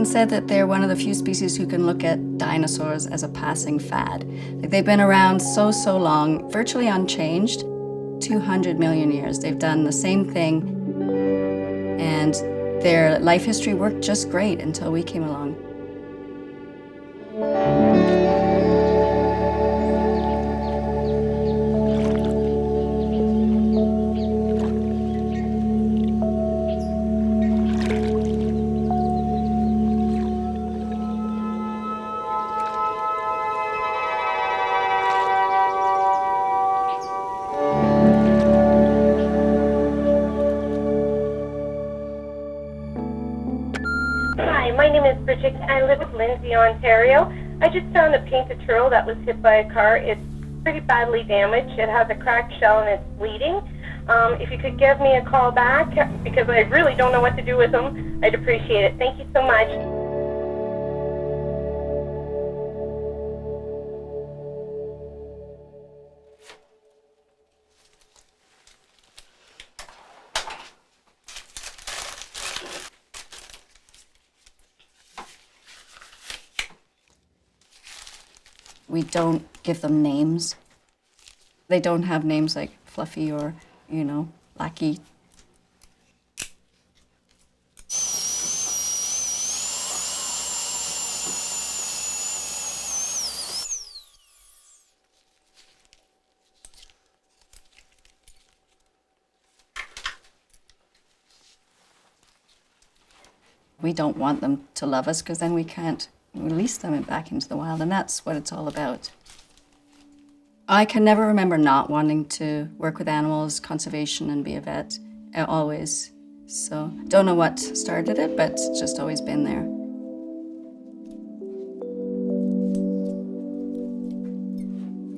said that they're one of the few species who can look at dinosaurs as a passing fad. Like, they've been around so long, virtually unchanged. 200 million years. They've done the same thing, and their life history worked just great until we came along. I live in Lindsay, Ontario. I just found a painted turtle that was hit by a car. It's pretty badly damaged. It has a cracked shell and it's bleeding. If you could give me a call back, because I really don't know what to do with them, I'd appreciate it. Thank you so much. We don't give them names. They don't have names like Fluffy or, Lackey. We don't want them to love us because then we can't release them back into the wild, and that's what it's all about. I can never remember not wanting to work with animals, conservation, and be a vet, always. So, don't know what started it, but it's just always been there.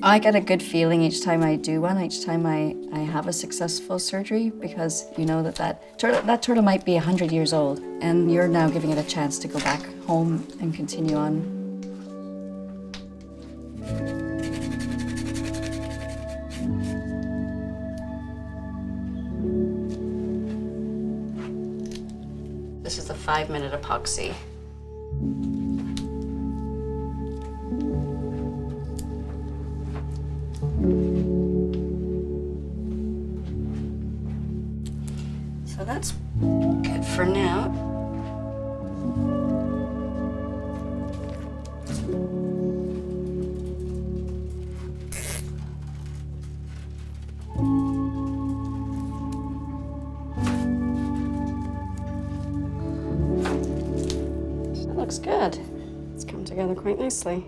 I get a good feeling each time I do one, each time I have a successful surgery, because you know that turtle might be 100 years old, and you're now giving it a chance to go back home and continue on. This is the 5-minute epoxy. So that's good for now. That looks good. It's come together quite nicely.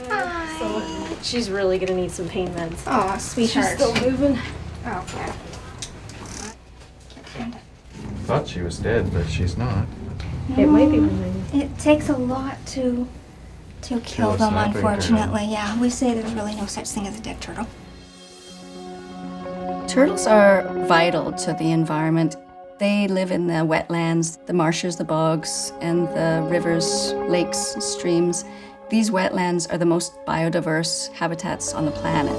Hi. So she's really gonna need some pain meds. Oh, sweetheart. She's still moving. Okay. Thought she was dead, but she's not. No, It might be remaining. It takes a lot to kill Kill a them, snapping unfortunately. Yeah, we say there's really no such thing as a dead turtle. Turtles are vital to the environment. They live in the wetlands, the marshes, the bogs, and the rivers, lakes, streams. These wetlands are the most biodiverse habitats on the planet.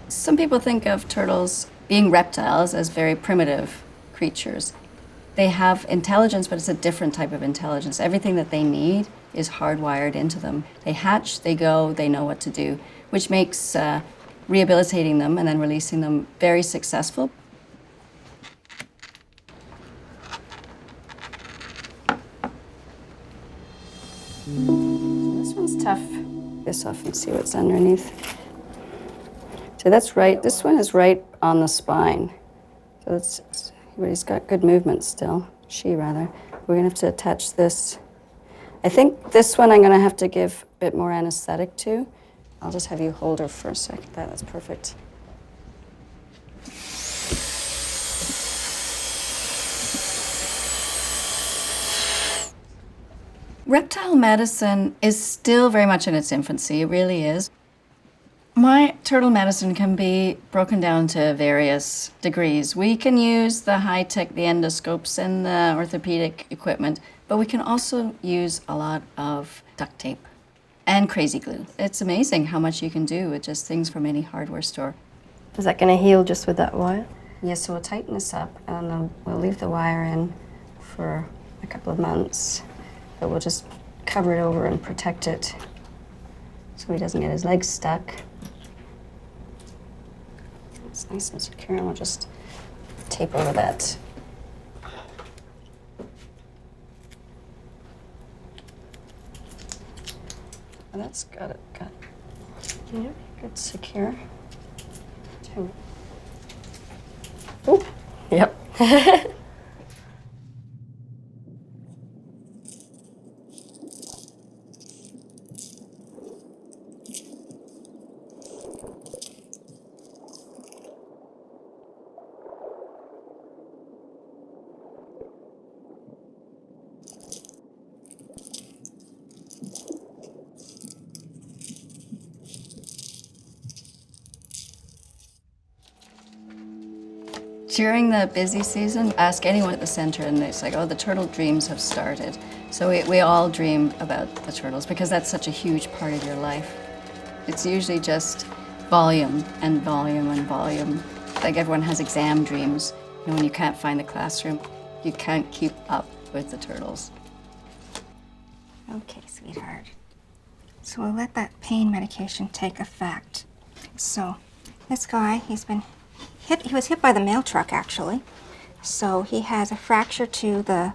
Some people think of turtles being reptiles as very primitive creatures. They have intelligence, but it's a different type of intelligence. Everything that they need is hardwired into them. They hatch, they go, they know what to do, which makes rehabilitating them and then releasing them very successful. This one's tough. This off and see what's underneath. So that's right, this one is right on the spine. So but he's got good movement still. She rather. We're gonna have to attach this. I think this one I'm gonna have to give a bit more anesthetic to. I'll just have you hold her for a second. That's perfect. Reptile medicine is still very much in its infancy, it really is. My turtle medicine can be broken down to various degrees. We can use the high-tech, the endoscopes and the orthopedic equipment, but we can also use a lot of duct tape and crazy glue. It's amazing how much you can do with just things from any hardware store. Is that going to heal just with that wire? Yes, so we'll tighten this up and then we'll leave the wire in for a couple of months. But we'll just cover it over and protect it so he doesn't get his legs stuck. It's nice and secure, and we'll just tape over that. And that's got it, yeah, good secure. Oh, yep. During the busy season, ask anyone at the center and it's like, oh, the turtle dreams have started. So we all dream about the turtles because that's such a huge part of your life. It's usually just volume and volume and volume. Like everyone has exam dreams. You know, when you can't find the classroom, you can't keep up with the turtles. Okay, sweetheart. So we'll let that pain medication take effect. So this guy, he was hit by the mail truck, actually. So he has a fracture to the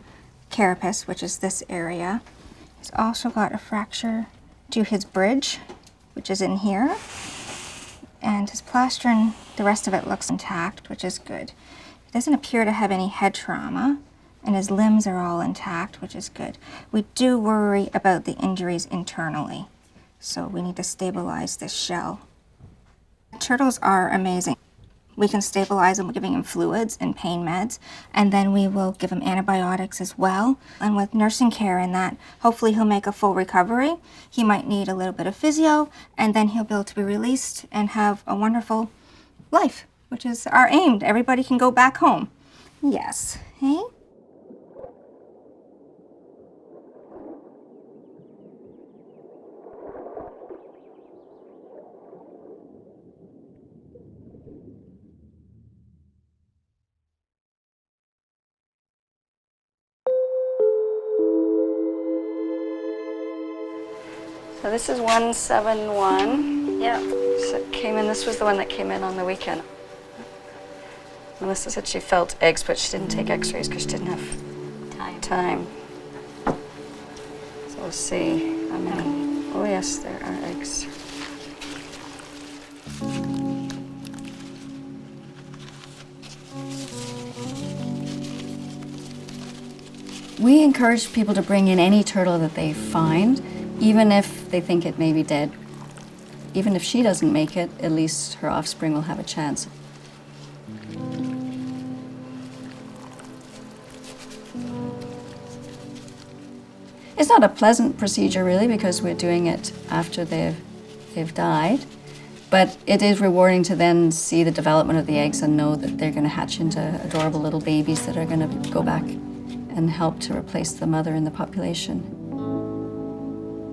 carapace, which is this area. He's also got a fracture to his bridge, which is in here. And his plastron, the rest of it looks intact, which is good. He doesn't appear to have any head trauma, and his limbs are all intact, which is good. We do worry about the injuries internally, so we need to stabilize this shell. Turtles are amazing. We can stabilize them by giving him fluids and pain meds, and then we will give him antibiotics as well. And with nursing care and that, hopefully he'll make a full recovery. He might need a little bit of physio, and then he'll be able to be released and have a wonderful life, which is our aim. Everybody can go back home. Yes. Hey? So this is 171. Yeah. So it came in, this was the one that came in on the weekend. Melissa said she felt eggs, but she didn't take x-rays because she didn't have time. So we'll see. Oh yes, there are eggs. We encourage people to bring in any turtle that they find, even if they think it may be dead. Even if she doesn't make it, at least her offspring will have a chance. It's not a pleasant procedure really because we're doing it after they've died, but it is rewarding to then see the development of the eggs and know that they're going to hatch into adorable little babies that are going to go back and help to replace the mother in the population.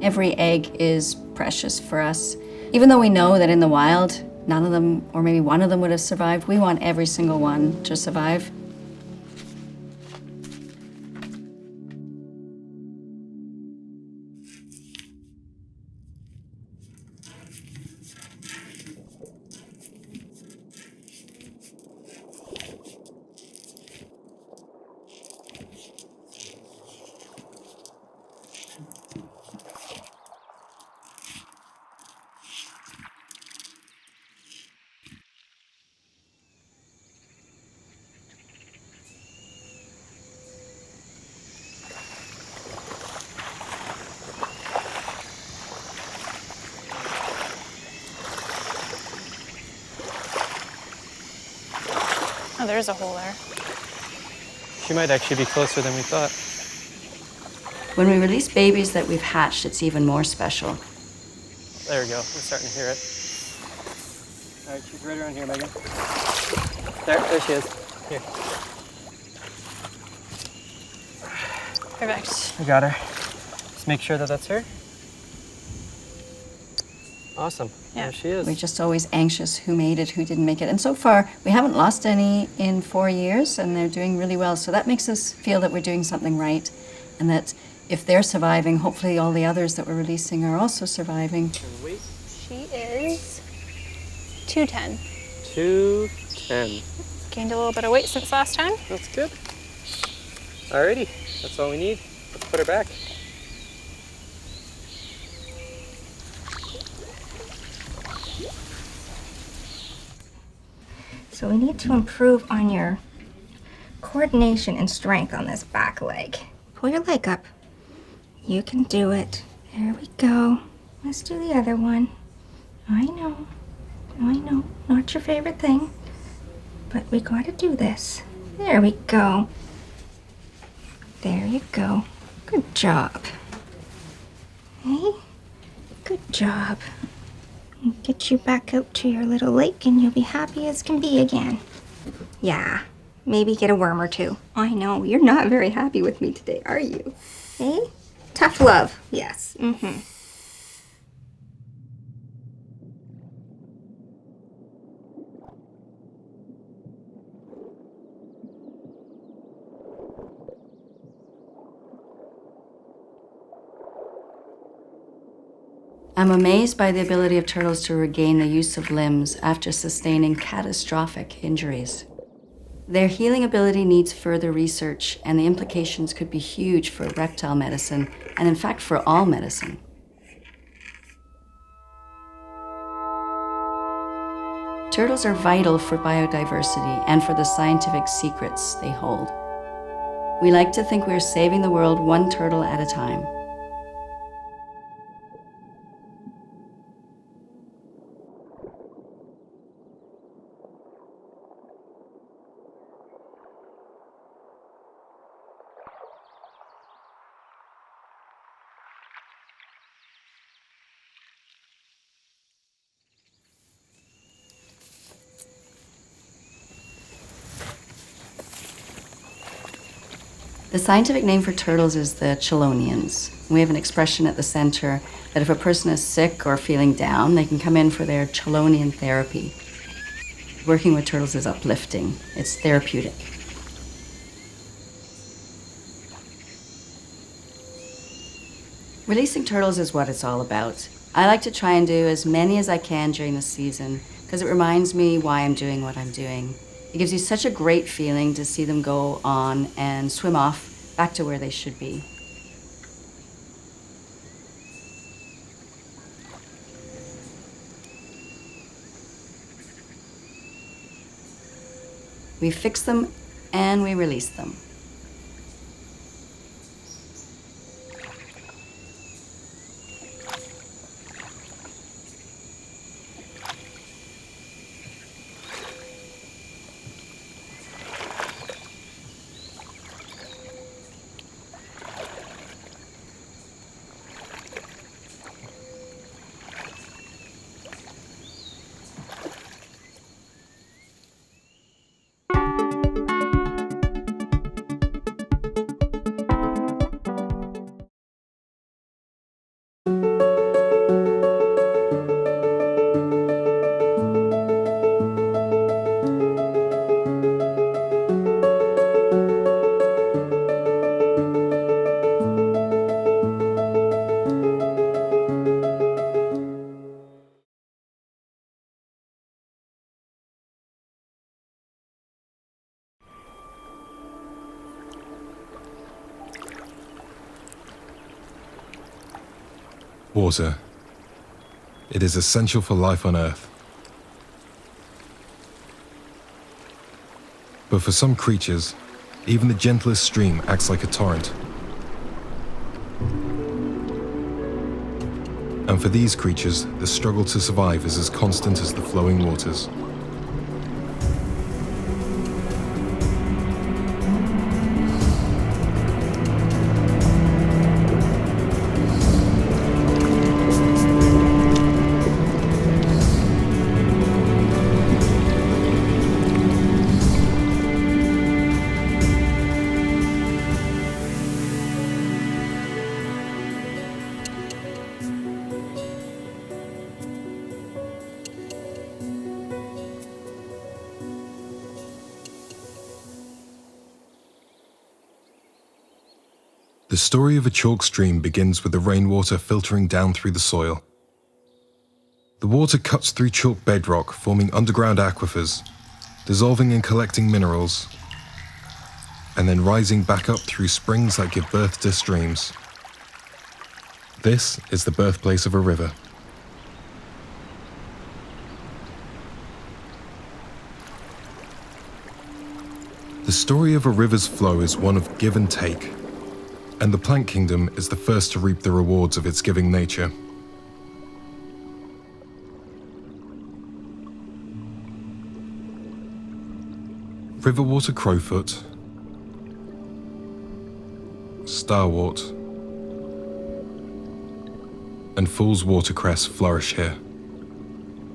Every egg is precious for us. Even though we know that in the wild, none of them, or maybe one of them would have survived, we want every single one to survive. there's a hole there. She might actually be closer than we thought. When we release babies that we've hatched, it's even more special. There we go. We're starting to hear it. All right, she's right around here, Megan. There she is. Here. Perfect. I got her. Just make sure that that's her. Awesome. Yeah. There she is. We're just always anxious who made it, who didn't make it. And so far, we haven't lost any in 4 years, and they're doing really well. So that makes us feel that we're doing something right, and that if they're surviving, hopefully all the others that we're releasing are also surviving. Wait. She is 210. 210. Gained a little bit of weight since last time. That's good. Alrighty. That's all we need. Let's put her back. So we need to improve on your coordination and strength on this back leg. Pull your leg up. You can do it. There we go. Let's do the other one. I know. Not your favorite thing. But we gotta do this. There we go. There you go. Good job. Hey? Good job. Get you back out to your little lake and you'll be happy as can be again. Yeah, maybe get a worm or two. I know, you're not very happy with me today, are you? Hey? Tough love, yes. Mm-hmm. I'm amazed by the ability of turtles to regain the use of limbs after sustaining catastrophic injuries. Their healing ability needs further research, and the implications could be huge for reptile medicine, and in fact for all medicine. Turtles are vital for biodiversity and for the scientific secrets they hold. We like to think we're saving the world one turtle at a time. The scientific name for turtles is the chelonians. We have an expression at the center that if a person is sick or feeling down, they can come in for their chelonian therapy. Working with turtles is uplifting. It's therapeutic. Releasing turtles is what it's all about. I like to try and do as many as I can during the season because it reminds me why I'm doing what I'm doing. It gives you such a great feeling to see them go on and swim off back to where they should be. We fix them and we release them. Water. It is essential for life on Earth. But for some creatures, even the gentlest stream acts like a torrent. And for these creatures, the struggle to survive is as constant as the flowing waters. The story of a chalk stream begins with the rainwater filtering down through the soil. The water cuts through chalk bedrock, forming underground aquifers, dissolving and collecting minerals, and then rising back up through springs that give birth to streams. This is the birthplace of a river. The story of a river's flow is one of give and take, and the plant kingdom is the first to reap the rewards of its giving nature. Riverwater crowfoot, starwort, and fool's watercress flourish here,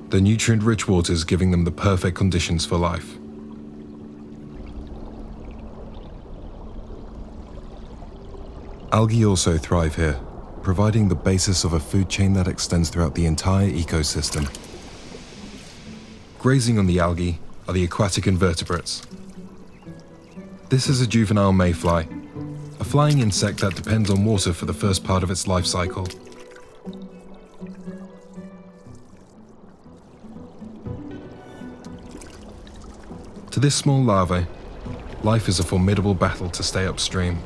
the nutrient-rich waters giving them the perfect conditions for life. Algae also thrive here, providing the basis of a food chain that extends throughout the entire ecosystem. Grazing on the algae are the aquatic invertebrates. This is a juvenile mayfly, a flying insect that depends on water for the first part of its life cycle. To this small larvae, life is a formidable battle to stay upstream.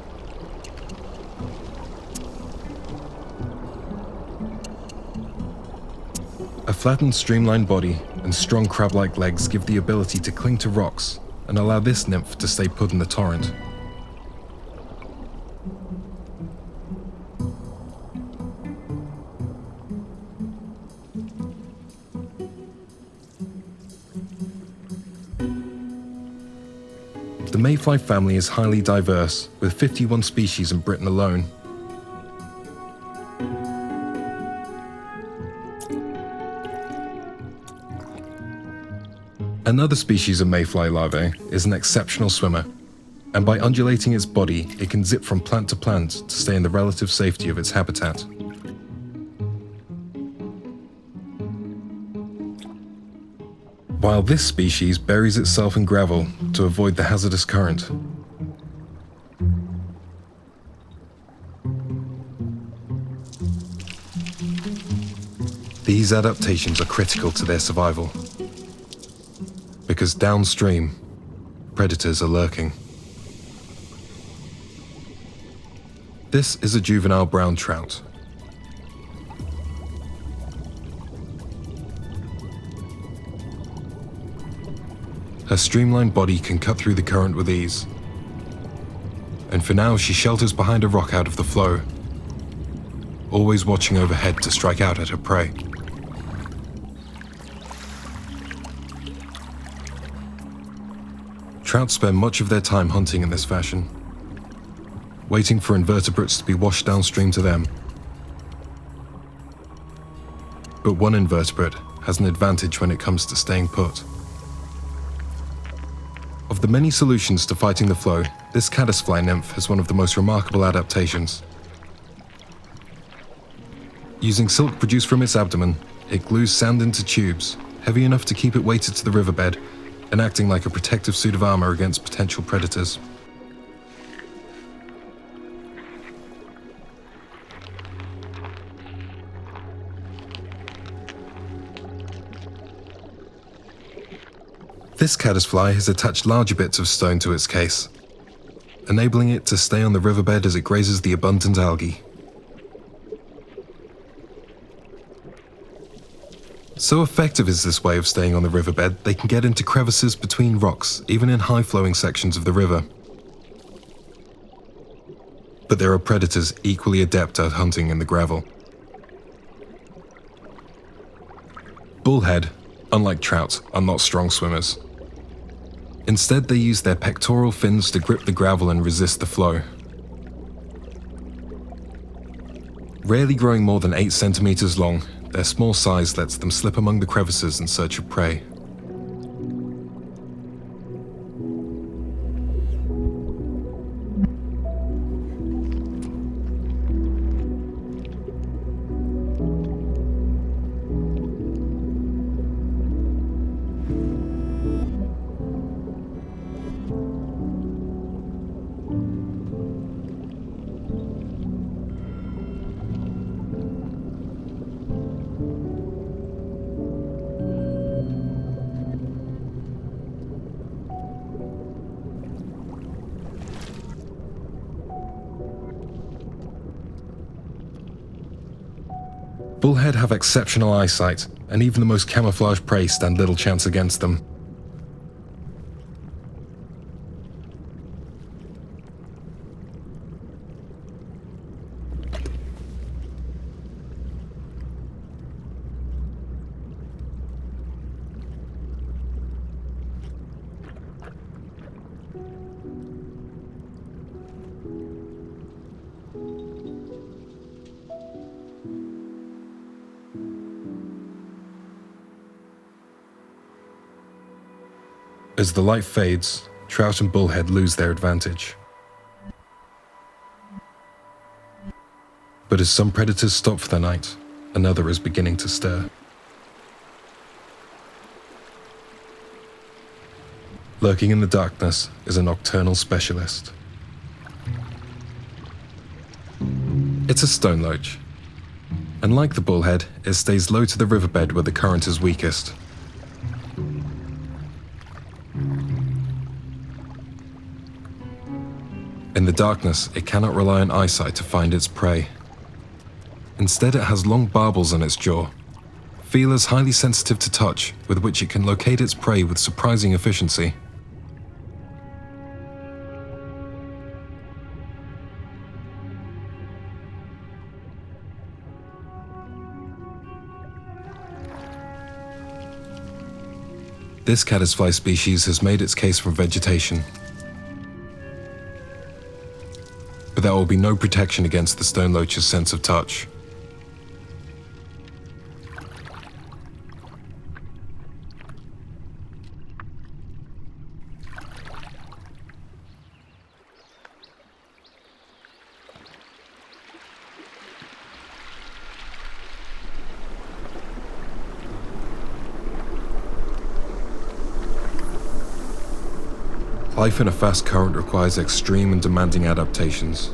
A flattened, streamlined body and strong crab-like legs give the ability to cling to rocks and allow this nymph to stay put in the torrent. The mayfly family is highly diverse, with 51 species in Britain alone. Another species of mayfly larvae is an exceptional swimmer, and by undulating its body, it can zip from plant to plant to stay in the relative safety of its habitat. While this species buries itself in gravel to avoid the hazardous current. These adaptations are critical to their survival, because downstream, predators are lurking. This is a juvenile brown trout. Her streamlined body can cut through the current with ease. And for now, she shelters behind a rock out of the flow, always watching overhead to strike out at her prey. Trout spend much of their time hunting in this fashion, waiting for invertebrates to be washed downstream to them. But one invertebrate has an advantage when it comes to staying put. Of the many solutions to fighting the flow, this caddisfly nymph has one of the most remarkable adaptations. Using silk produced from its abdomen, it glues sand into tubes, heavy enough to keep it weighted to the riverbed, and acting like a protective suit of armor against potential predators. This caddisfly has attached larger bits of stone to its case, enabling it to stay on the riverbed as it grazes the abundant algae. So effective is this way of staying on the riverbed, they can get into crevices between rocks, even in high-flowing sections of the river. But there are predators equally adept at hunting in the gravel. Bullhead, unlike trout, are not strong swimmers. Instead, they use their pectoral fins to grip the gravel and resist the flow. Rarely growing more than 8 centimeters long, their small size lets them slip among the crevices in search of prey. bullhead have exceptional eyesight, and even the most camouflaged prey stand little chance against them. As the light fades, trout and bullhead lose their advantage. But as some predators stop for the night, another is beginning to stir. Lurking in the darkness is a nocturnal specialist. It's a stone loach, and like the bullhead, it stays low to the riverbed where the current is weakest. In the darkness, it cannot rely on eyesight to find its prey. Instead, it has long barbels on its jaw, feelers highly sensitive to touch, with which it can locate its prey with surprising efficiency. This caddisfly species has made its case from vegetation, but there will be no protection against the stone loach's sense of touch. Life in a fast current requires extreme and demanding adaptations.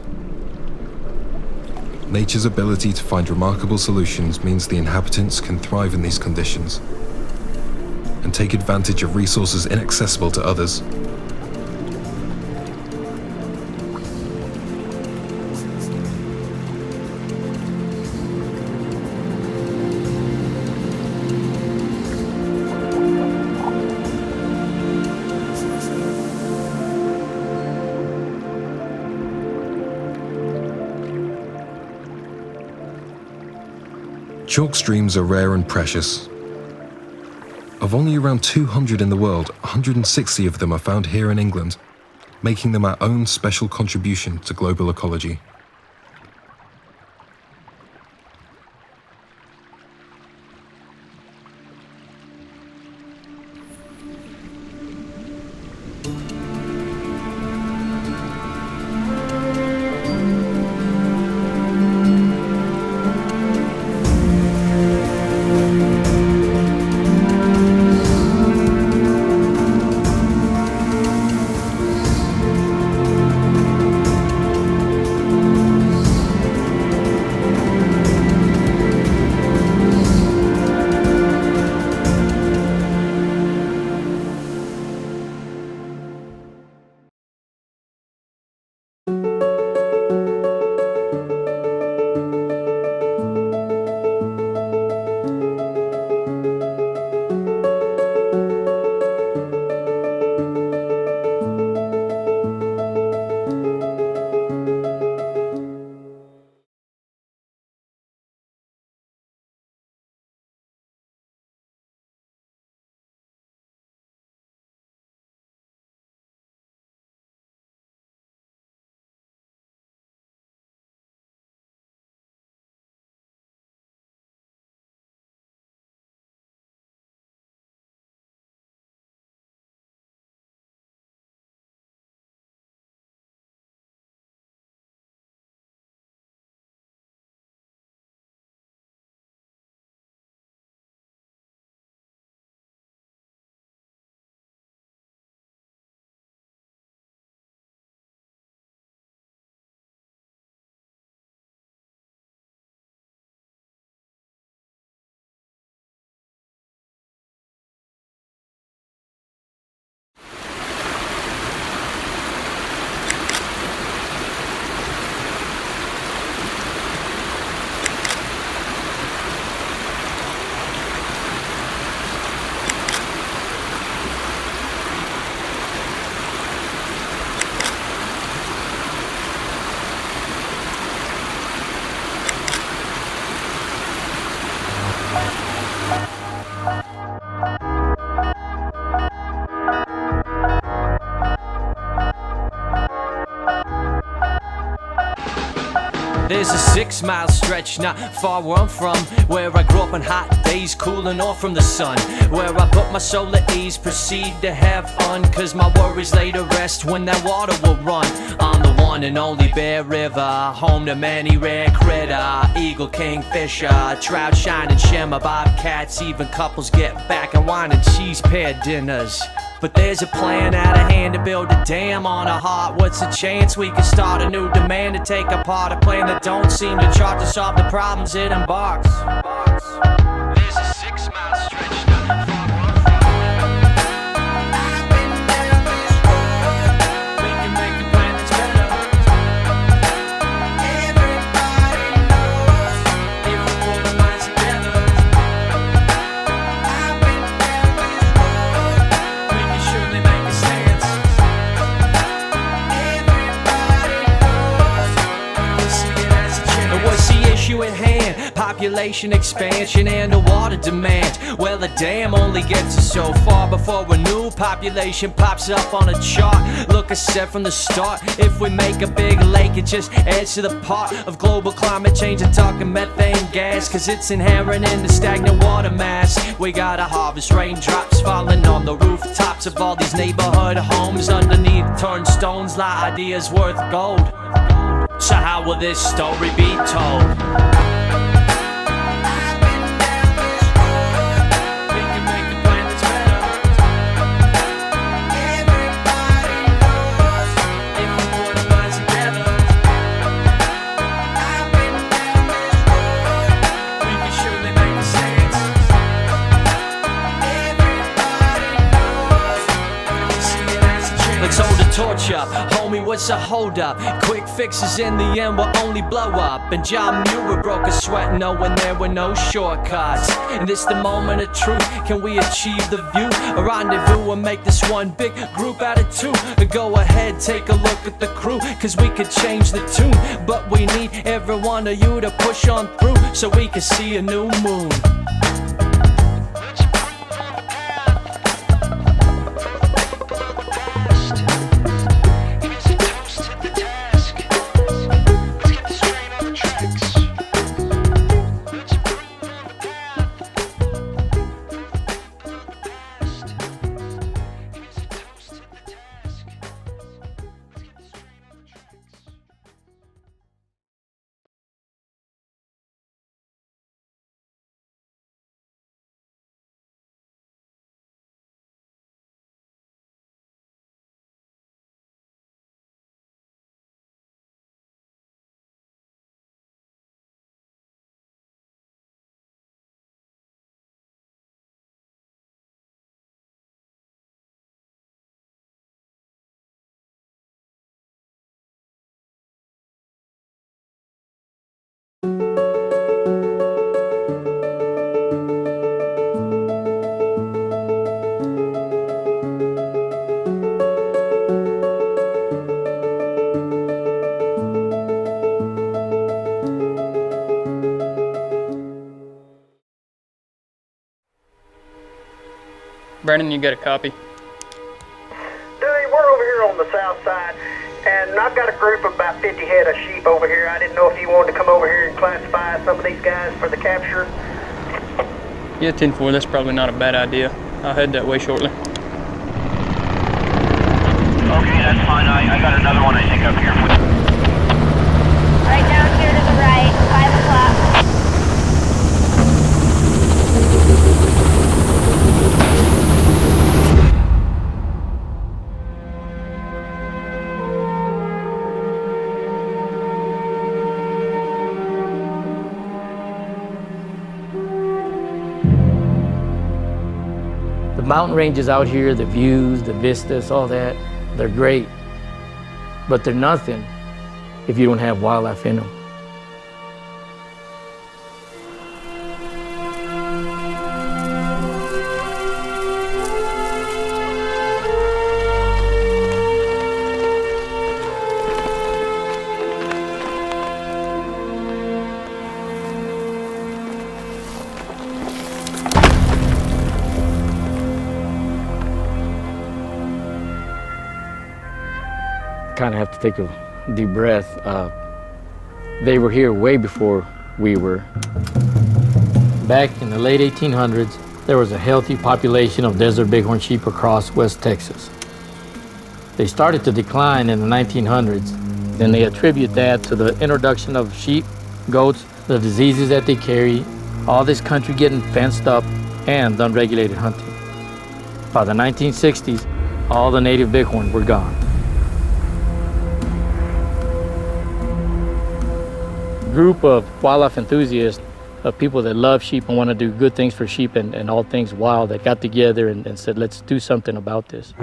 Nature's ability to find remarkable solutions means the inhabitants can thrive in these conditions and take advantage of resources inaccessible to others. Chalk streams are rare and precious. Of only around 200 in the world, 160 of them are found here in England, making them our own special contribution to global ecology. There's a 6-mile stretch not far where I'm from, where I grew up on hot days, cooling off from the sun, where I put my soul at ease, proceed to have fun, cause my worries lay to rest when that water will run. I'm the one and only Bear River, home to many rare critter, eagle, kingfisher, trout, shining shimmer, bobcats, even couples get back and wine and cheese pair dinners. But there's a plan out of hand to build a dam on a heart. What's the chance we can start a new demand to take apart a plan that don't seem to chart to solve the problems it embarks? There's a 6-mile stretch not far where I'm from. We can make a plan that's better. Everybody knows if we put our minds together. I've been down this road. We can surely make a stance. Everybody knows we see it as a chance. And what's the issue at hand? Population expansion and the water demand. Well, a dam only gets us so far before a new population pops up on a chart. Look, I said from the start, if we make a big lake, it just adds to the part of global climate change. And talking methane gas, cause it's inherent in the stagnant water mass. We gotta harvest raindrops falling on the rooftops of all these neighborhood homes. Underneath turnstones lie ideas worth gold. So how will this story be told? Torch up, homie, what's a hold up? Quick fixes in the end will only blow up. And John Muir broke a sweat knowing there were no shortcuts. And this the moment of truth, can we achieve the view? A rendezvous and make this one big group out of two. Go ahead, take a look at the crew, cause we could change the tune. But we need every one of you to push on through, so we can see a new moon. Brennan, you got a copy? Dewey, we're over here on the south side, and I've got a group of about 50 head of sheep over here. I didn't know if you wanted to come over here and classify some of these guys for the capture. Yeah, 10-4, that's probably not a bad idea. I'll head that way shortly. Okay, that's fine. I got another one, I think, up here. Right down here to the right, 5 o'clock. The mountain ranges out here, the views, the vistas, all that, they're great. But they're nothing if you don't have wildlife in them. Kind of have to take a deep breath. They were here way before we were. Back in the late 1800s, there was a healthy population of desert bighorn sheep across West Texas. They started to decline in the 1900s, and they attribute that to the introduction of sheep, goats, the diseases that they carry, all this country getting fenced up, and unregulated hunting. By the 1960s, all the native bighorn were gone. A group of wildlife enthusiasts, of people that love sheep and want to do good things for sheep and all things wild, that got together and said, let's do something about this.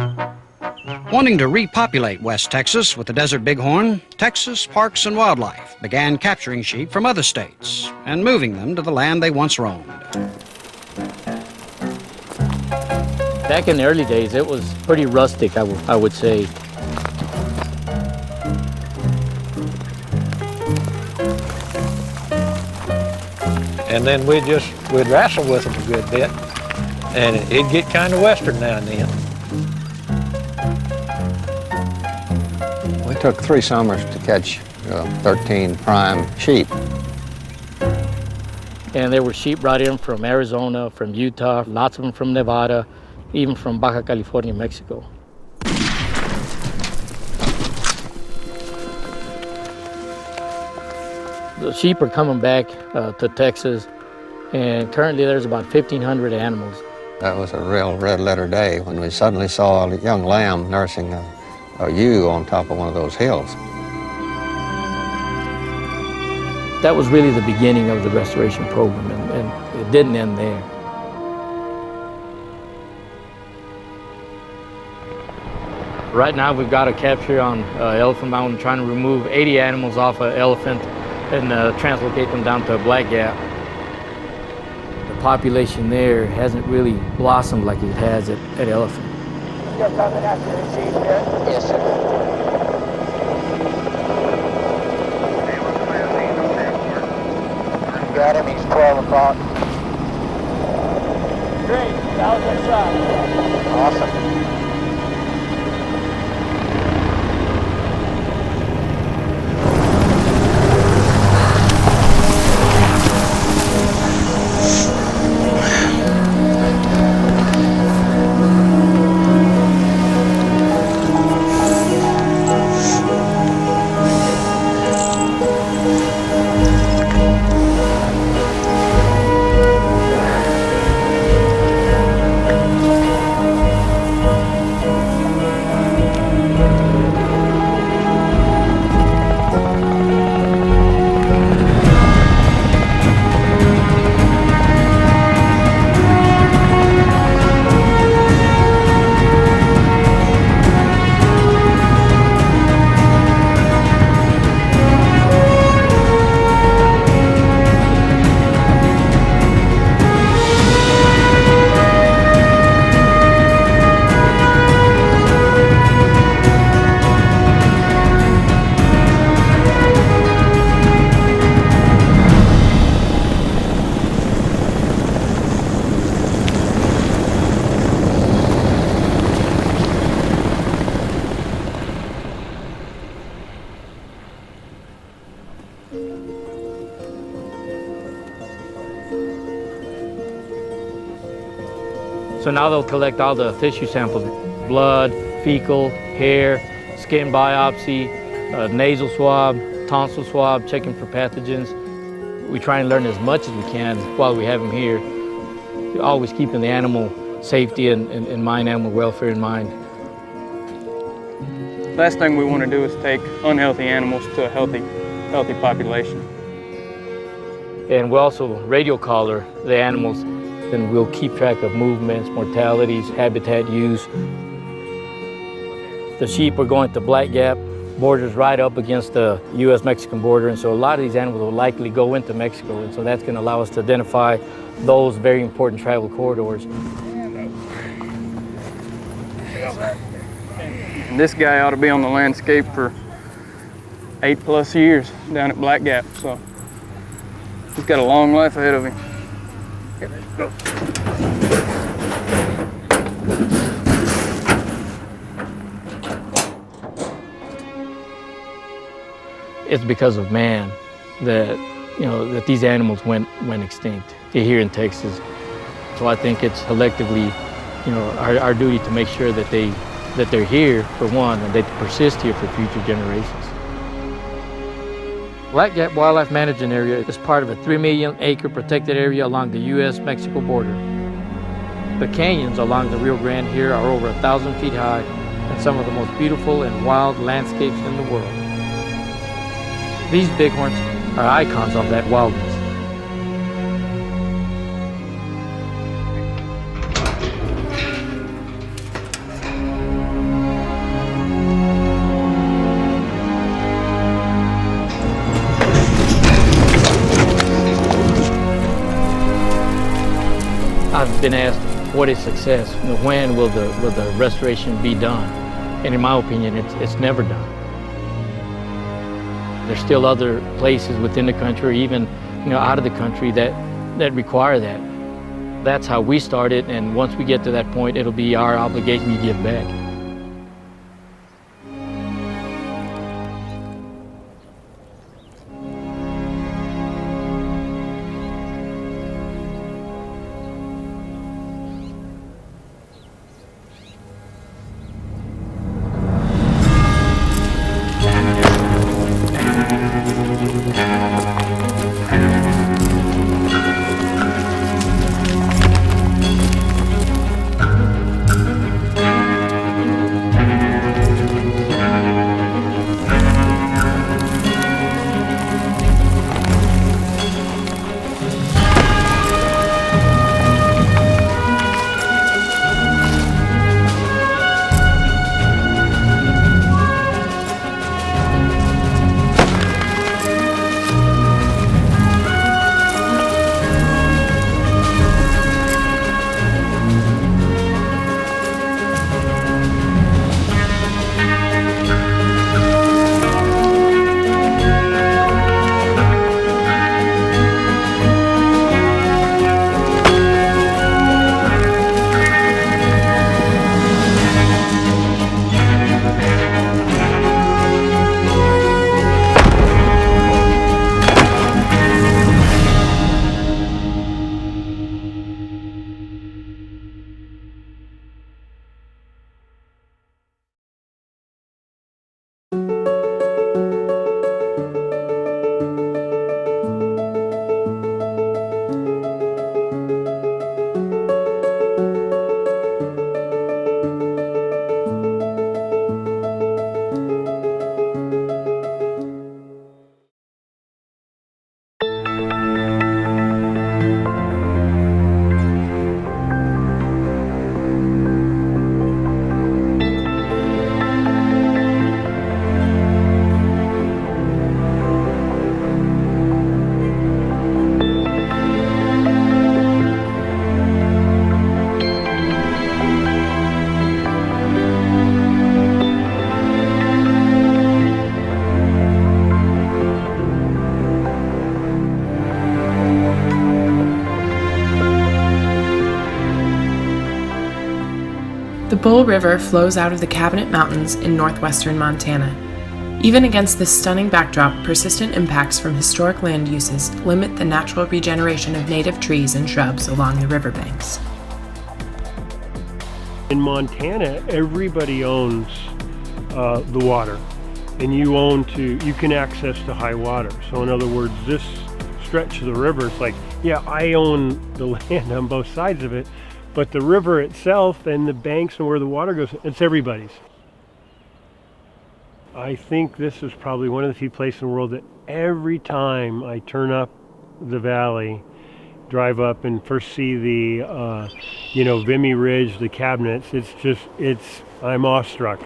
Wanting to repopulate West Texas with the desert bighorn, Texas Parks and Wildlife began capturing sheep from other states and moving them to the land they once roamed. Back in the early days, it was pretty rustic, I would say. And then we'd wrestle with them a good bit, and it'd get kind of western now and then. We took 3 summers to catch 13 prime sheep. And there were sheep brought in from Arizona, from Utah, lots of them from Nevada, even from Baja California, Mexico. The sheep are coming back to Texas, and currently there's about 1,500 animals. That was a real red letter day when we suddenly saw a young lamb nursing a ewe on top of one of those hills. That was really the beginning of the restoration program, and it didn't end there. Right now we've got a capture on Elephant Mountain, trying to remove 80 animals off an elephant and translocate them down to a Black Gap. The population there hasn't really blossomed like it has at Elephant. You're coming after the sheep here? Yes, sir. You got him, he's 12 o'clock. Great, that was a shot. Awesome. So now they'll collect all the tissue samples, blood, fecal, hair, skin biopsy, nasal swab, tonsil swab, checking for pathogens. We try and learn as much as we can while we have them here, always keeping the animal safety in mind, animal welfare in mind. Last thing we want to do is take unhealthy animals to a healthy population. And we'll also radio collar the animals, and we'll keep track of movements, mortalities, habitat use. The sheep are going to Black Gap, borders right up against the U.S.-Mexican border, and so a lot of these animals will likely go into Mexico, and so that's going to allow us to identify those very important travel corridors. And this guy ought to be on the landscape for 8+ years down at Black Gap, so he's got a long life ahead of him. Go. It's because of man that, that these animals went extinct here in Texas. So I think it's collectively, our duty to make sure that they're here for one, and they persist here for future generations. Black Gap Wildlife Management Area is part of a 3 million acre protected area along the U.S.-Mexico border. The canyons along the Rio Grande here are over 1,000 feet high and some of the most beautiful and wild landscapes in the world. These bighorns are icons of that wildness. I've been asked, what is success? When will the restoration be done? And in my opinion, it's never done. There's still other places within the country, or even out of the country, that require that. That's how we started, and once we get to that point, it'll be our obligation to give back. The Bull River flows out of the Cabinet Mountains in northwestern Montana. Even against this stunning backdrop, persistent impacts from historic land uses limit the natural regeneration of native trees and shrubs along the riverbanks. In Montana, everybody owns the water, and you can access to high water. So in other words, this stretch of the river, it's like, yeah, I own the land on both sides of it, but the river itself and the banks and where the water goes, it's everybody's. I think this is probably one of the few places in the world that every time I turn up the valley, drive up and first see the, Vimy Ridge, the cabinets, I'm awestruck.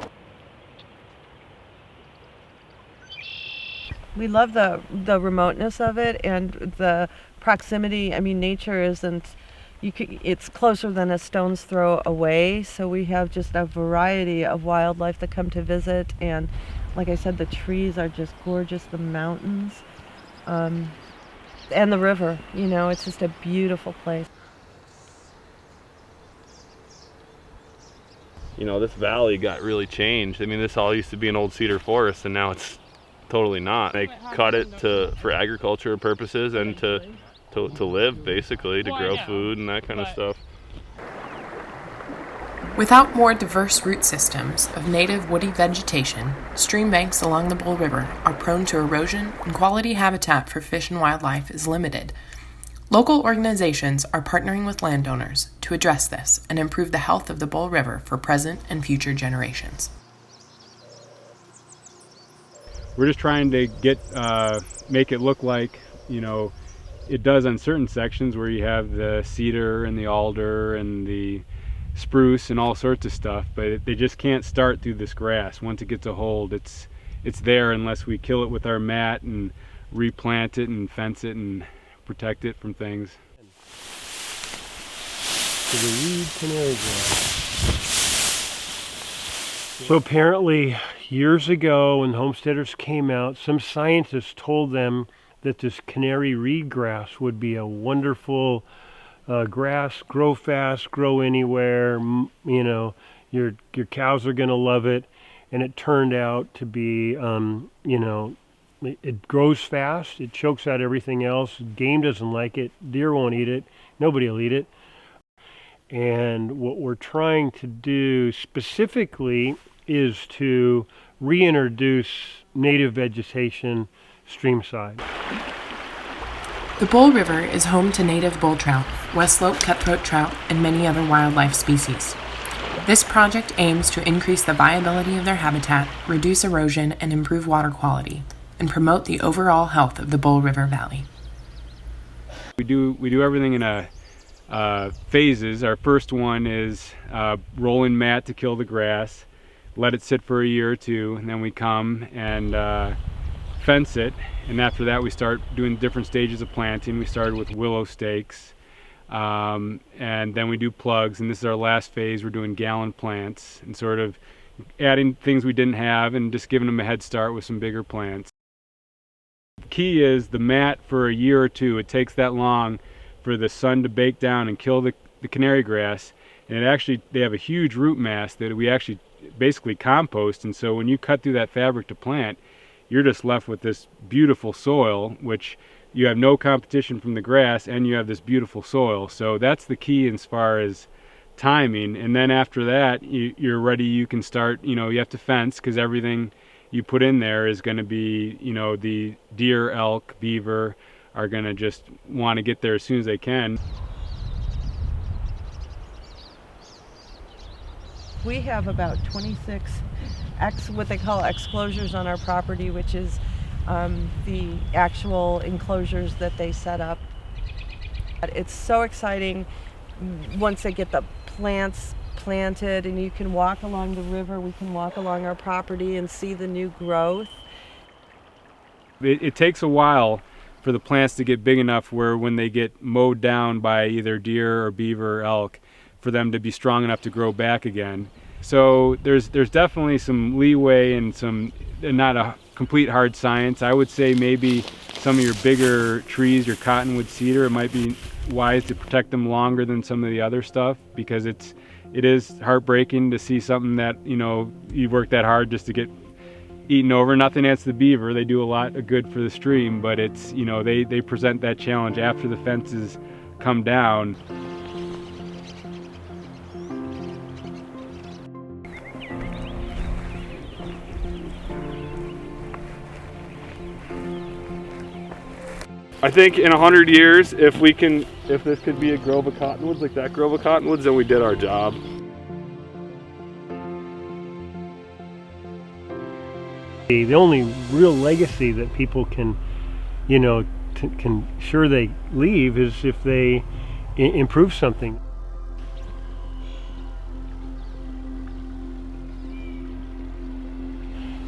We love the remoteness of it and the proximity. I mean, nature isn't, it's closer than a stone's throw away, so we have just a variety of wildlife that come to visit, and like I said, the trees are just gorgeous, the mountains, and the river, it's just a beautiful place. This valley got really changed. I mean, this all used to be an old cedar forest, and now it's totally not. They cut it for agriculture purposes and to live, basically, to grow food and that kind of stuff. Without more diverse root systems of native woody vegetation, stream banks along the Bull River are prone to erosion and quality habitat for fish and wildlife is limited. Local organizations are partnering with landowners to address this and improve the health of the Bull River for present and future generations. We're just trying to make it look like, it does on certain sections where you have the cedar and the alder and the spruce and all sorts of stuff, but they just can't start through this grass. Once it gets a hold, it's there unless we kill it with our mat and replant it and fence it and protect it from things. So the weed canary grass. So apparently years ago when homesteaders came out, some scientists told them that this canary reed grass would be a wonderful grass, grow fast, grow anywhere, your cows are going to love it. And it turned out to be, it grows fast, it chokes out everything else, game doesn't like it, deer won't eat it, nobody will eat it. And what we're trying to do specifically is to reintroduce native vegetation streamside. The Bull River is home to native bull trout, West Slope cutthroat trout, and many other wildlife species. This project aims to increase the viability of their habitat, reduce erosion, and improve water quality, and promote the overall health of the Bull River Valley. We do everything in phases. Our first one is rolling mat to kill the grass, let it sit for a year or two, and then we come and fence it. And after that we start doing different stages of planting. We started with willow stakes, and then we do plugs, and this is our last phase. We're doing gallon plants and sort of adding things we didn't have and just giving them a head start with some bigger plants. The key is the mat for a year or two. It takes that long for the sun to bake down and kill the canary grass, and they have a huge root mass that we actually basically compost. And so when you cut through that fabric to plant, you're just left with this beautiful soil, which you have no competition from the grass, and you have this beautiful soil. So that's the key as far as timing. And then after that, you're ready. You can start, you have to fence, because everything you put in there is going to be, the deer, elk, beaver are going to just want to get there as soon as they can. We have about 26 what they call exclosures on our property, which is the actual enclosures that they set up. It's so exciting once they get the plants planted, and you can walk along the river, we can walk along our property and see the new growth. It takes a while for the plants to get big enough where when they get mowed down by either deer or beaver or elk, for them to be strong enough to grow back again. So there's definitely some leeway and not a complete hard science. I would say maybe some of your bigger trees, your cottonwood cedar, it might be wise to protect them longer than some of the other stuff, because it is heartbreaking to see something that you worked that hard just to get eaten over. Nothing against the beaver, they do a lot of good for the stream, but it's they present that challenge after the fences come down. I think in 100 years, if this could be a grove of cottonwoods like that grove of cottonwoods, then we did our job. The only real legacy that people can, can sure they leave is if they improve something.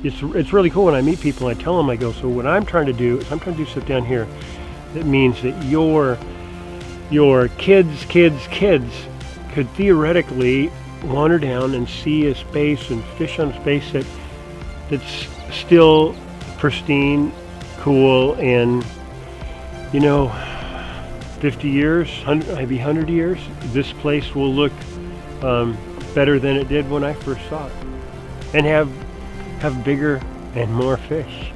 It's really cool when I meet people and I tell them, I go, so what I'm trying to do is I'm trying to do stuff down here that means that your kids could theoretically wander down and see a space and fish on space that's still pristine, cool, and 50 years, maybe 100 years, this place will look better than it did when I first saw it, and have bigger and more fish.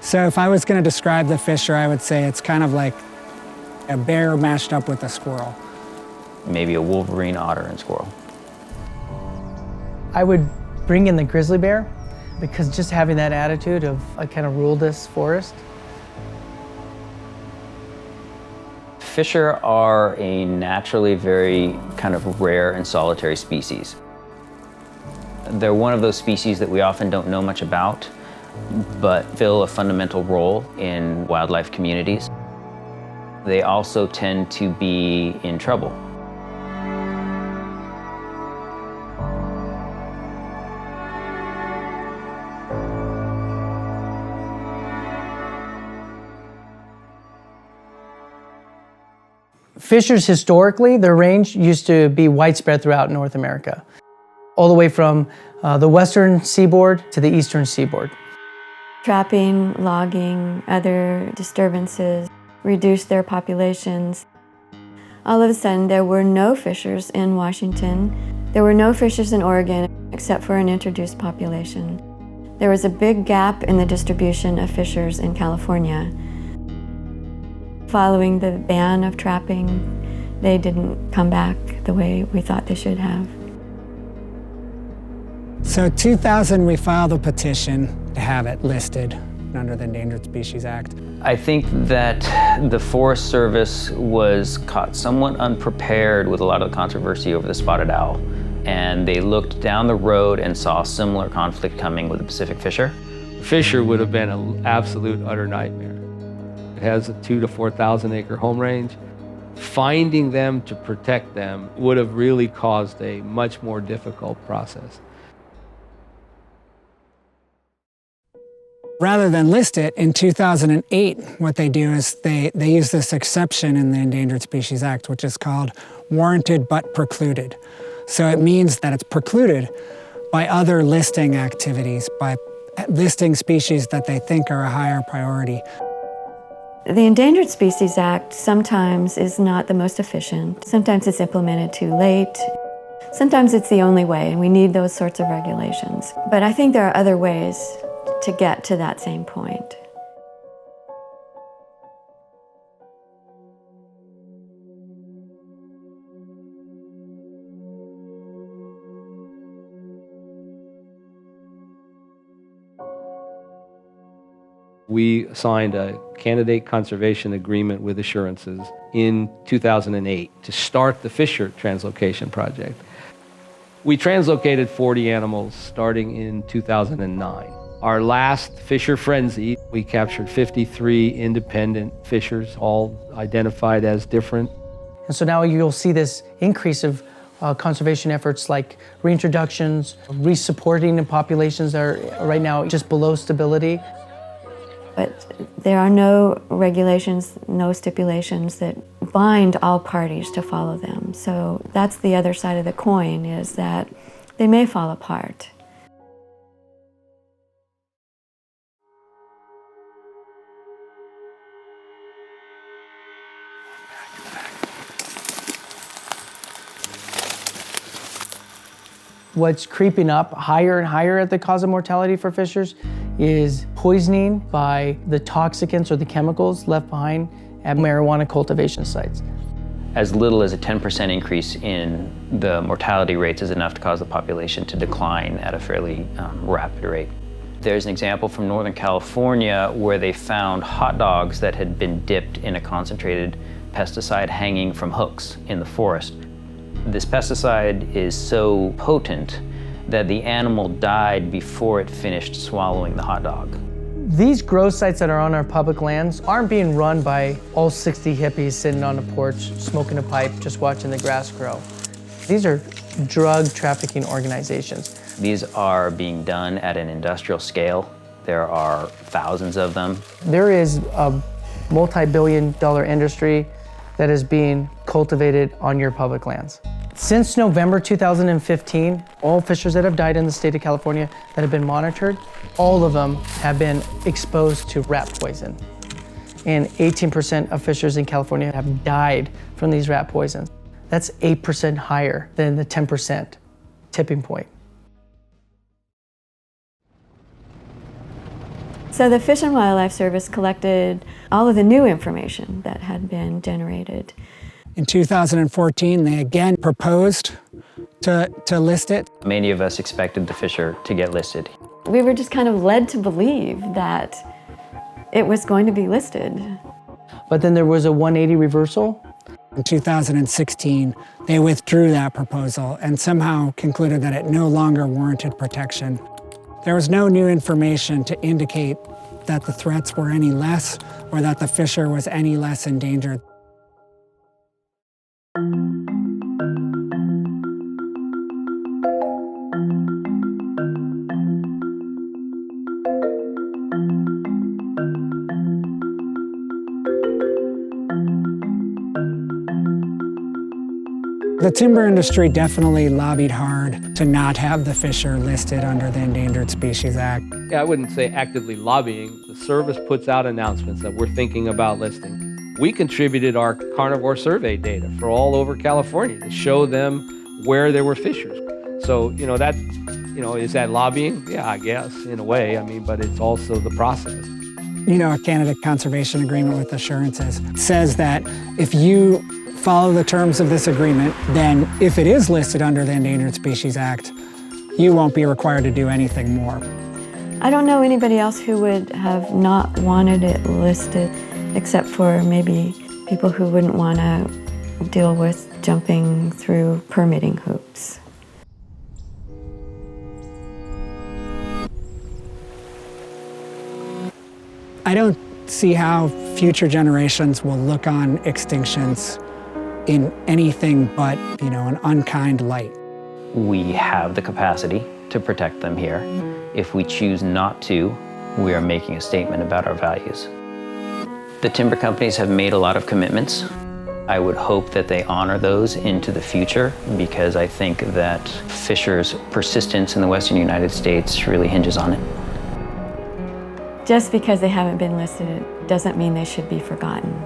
So if I was going to describe the fisher, I would say it's kind of like a bear mashed up with a squirrel. Maybe a wolverine, otter, and squirrel. I would bring in the grizzly bear because just having that attitude of I kind of rule this forest. Fisher are a naturally very kind of rare and solitary species. They're one of those species that we often don't know much about, but fill a fundamental role in wildlife communities. They also tend to be in trouble. Fishers historically, their range used to be widespread throughout North America, all the way from the western seaboard to the eastern seaboard. Trapping, logging, other disturbances reduced their populations. All of a sudden, there were no fishers in Washington. There were no fishers in Oregon, except for an introduced population. There was a big gap in the distribution of fishers in California. Following the ban of trapping, they didn't come back the way we thought they should have. So 2000, we filed a petition to have it listed under the Endangered Species Act. I think that the Forest Service was caught somewhat unprepared with a lot of the controversy over the spotted owl. And they looked down the road and saw a similar conflict coming with the Pacific fisher. Fisher would have been an absolute utter nightmare. It has a 2,000 to 4,000 acre home range. Finding them to protect them would have really caused a much more difficult process. Rather than list it, in 2008, what they do is they use this exception in the Endangered Species Act, which is called warranted but precluded. So it means that it's precluded by other listing activities, by listing species that they think are a higher priority. The Endangered Species Act sometimes is not the most efficient. Sometimes it's implemented too late. Sometimes it's the only way, and we need those sorts of regulations. But I think there are other ways to get to that same point. We signed a candidate conservation agreement with assurances in 2008 to start the Fisher translocation project. We translocated 40 animals starting in 2009. Our last Fisher frenzy, we captured 53 independent fishers, all identified as different. And so now you'll see this increase of conservation efforts like reintroductions, resupporting in populations that are right now just below stability. But there are no regulations, no stipulations that bind all parties to follow them. So that's the other side of the coin, is that they may fall apart. What's creeping up higher and higher at the cause of mortality for fishers is poisoning by the toxicants or the chemicals left behind at marijuana cultivation sites. As little as a 10% increase in the mortality rates is enough to cause the population to decline at a fairly rapid rate. There's an example from Northern California where they found hot dogs that had been dipped in a concentrated pesticide hanging from hooks in the forest. This pesticide is so potent that the animal died before it finished swallowing the hot dog. These grow sites that are on our public lands aren't being run by all 60 hippies sitting on a porch, smoking a pipe, just watching the grass grow. These are drug trafficking organizations. These are being done at an industrial scale. There are thousands of them. There is a multi-billion-dollar industry that is being cultivated on your public lands. Since November 2015, all fishers that have died in the state of California that have been monitored, all of them have been exposed to rat poison. And 18% of fishers in California have died from these rat poisons. That's 8% higher than the 10% tipping point. So the Fish and Wildlife Service collected all of the new information that had been generated. In 2014, they again proposed to list it. Many of us expected the fisher to get listed. We were just kind of led to believe that it was going to be listed. But then there was a 180 reversal. In 2016, they withdrew that proposal and somehow concluded that it no longer warranted protection. There was no new information to indicate that the threats were any less or that the fisher was any less endangered. The timber industry definitely lobbied hard to not have the fisher listed under the Endangered Species Act. Yeah, I wouldn't say actively lobbying. The service puts out announcements that we're thinking about listing. We contributed our carnivore survey data for all over California to show them where there were fishers. So, is that lobbying? Yeah, I guess, in a way. But it's also the process. A candidate conservation agreement with assurances says that if you follow the terms of this agreement, then if it is listed under the Endangered Species Act, you won't be required to do anything more. I don't know anybody else who would have not wanted it listed, except for maybe people who wouldn't want to deal with jumping through permitting hoops. I don't see how future generations will look on extinctions in anything but, an unkind light. We have the capacity to protect them here. If we choose not to, we are making a statement about our values. The timber companies have made a lot of commitments. I would hope that they honor those into the future, because I think that fishers' persistence in the western United States really hinges on it. Just because they haven't been listed doesn't mean they should be forgotten.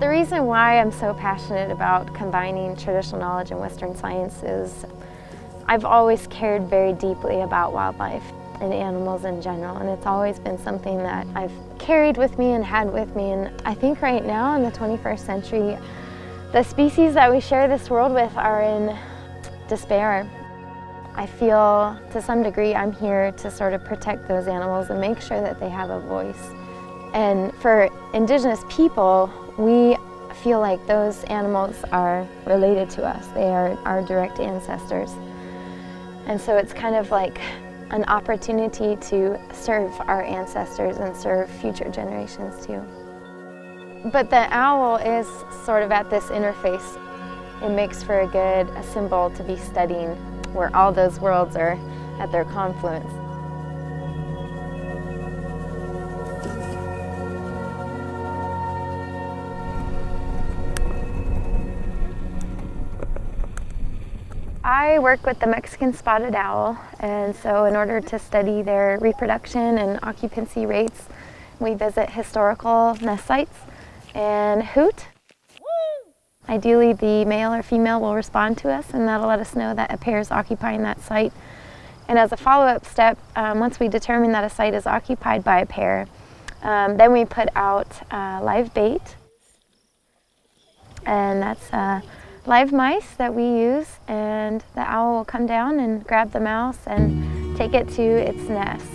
The reason why I'm so passionate about combining traditional knowledge and Western science is I've always cared very deeply about wildlife and animals in general, and it's always been something that I've carried with me and had with me. And I think right now in the 21st century, the species that we share this world with are in despair. I feel to some degree I'm here to sort of protect those animals and make sure that they have a voice. And for Indigenous people, we feel like those animals are related to us. They are our direct ancestors. And so it's kind of like an opportunity to serve our ancestors and serve future generations too. But the owl is sort of at this interface. It makes for a symbol to be studying, where all those worlds are at their confluence. I work with the Mexican spotted owl, and so in order to study their reproduction and occupancy rates, we visit historical nest sites and hoot. Ideally, the male or female will respond to us, and that'll let us know that a pair is occupying that site. And as a follow-up step, once we determine that a site is occupied by a pair, then we put out live bait, and that's live mice that we use, and the owl will come down and grab the mouse and take it to its nest.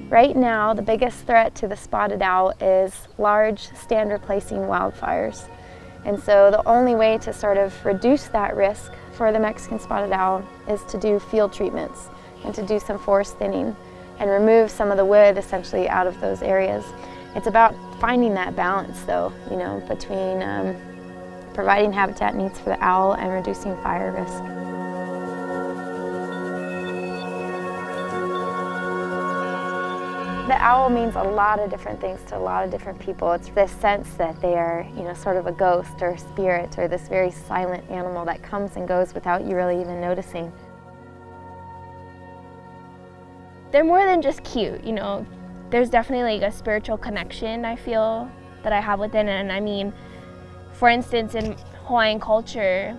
Right now, the biggest threat to the spotted owl is large stand-replacing wildfires. And so the only way to sort of reduce that risk for the Mexican spotted owl is to do field treatments and to do some forest thinning and remove some of the wood essentially out of those areas. It's about finding that balance though, you know, between providing habitat needs for the owl and reducing fire risk. The owl means a lot of different things to a lot of different people. It's this sense that they are, you know, sort of a ghost or a spirit or this very silent animal that comes and goes without you really even noticing. They're more than just cute, you know. There's definitely like a spiritual connection I feel that I have with it. And I mean, for instance, in Hawaiian culture,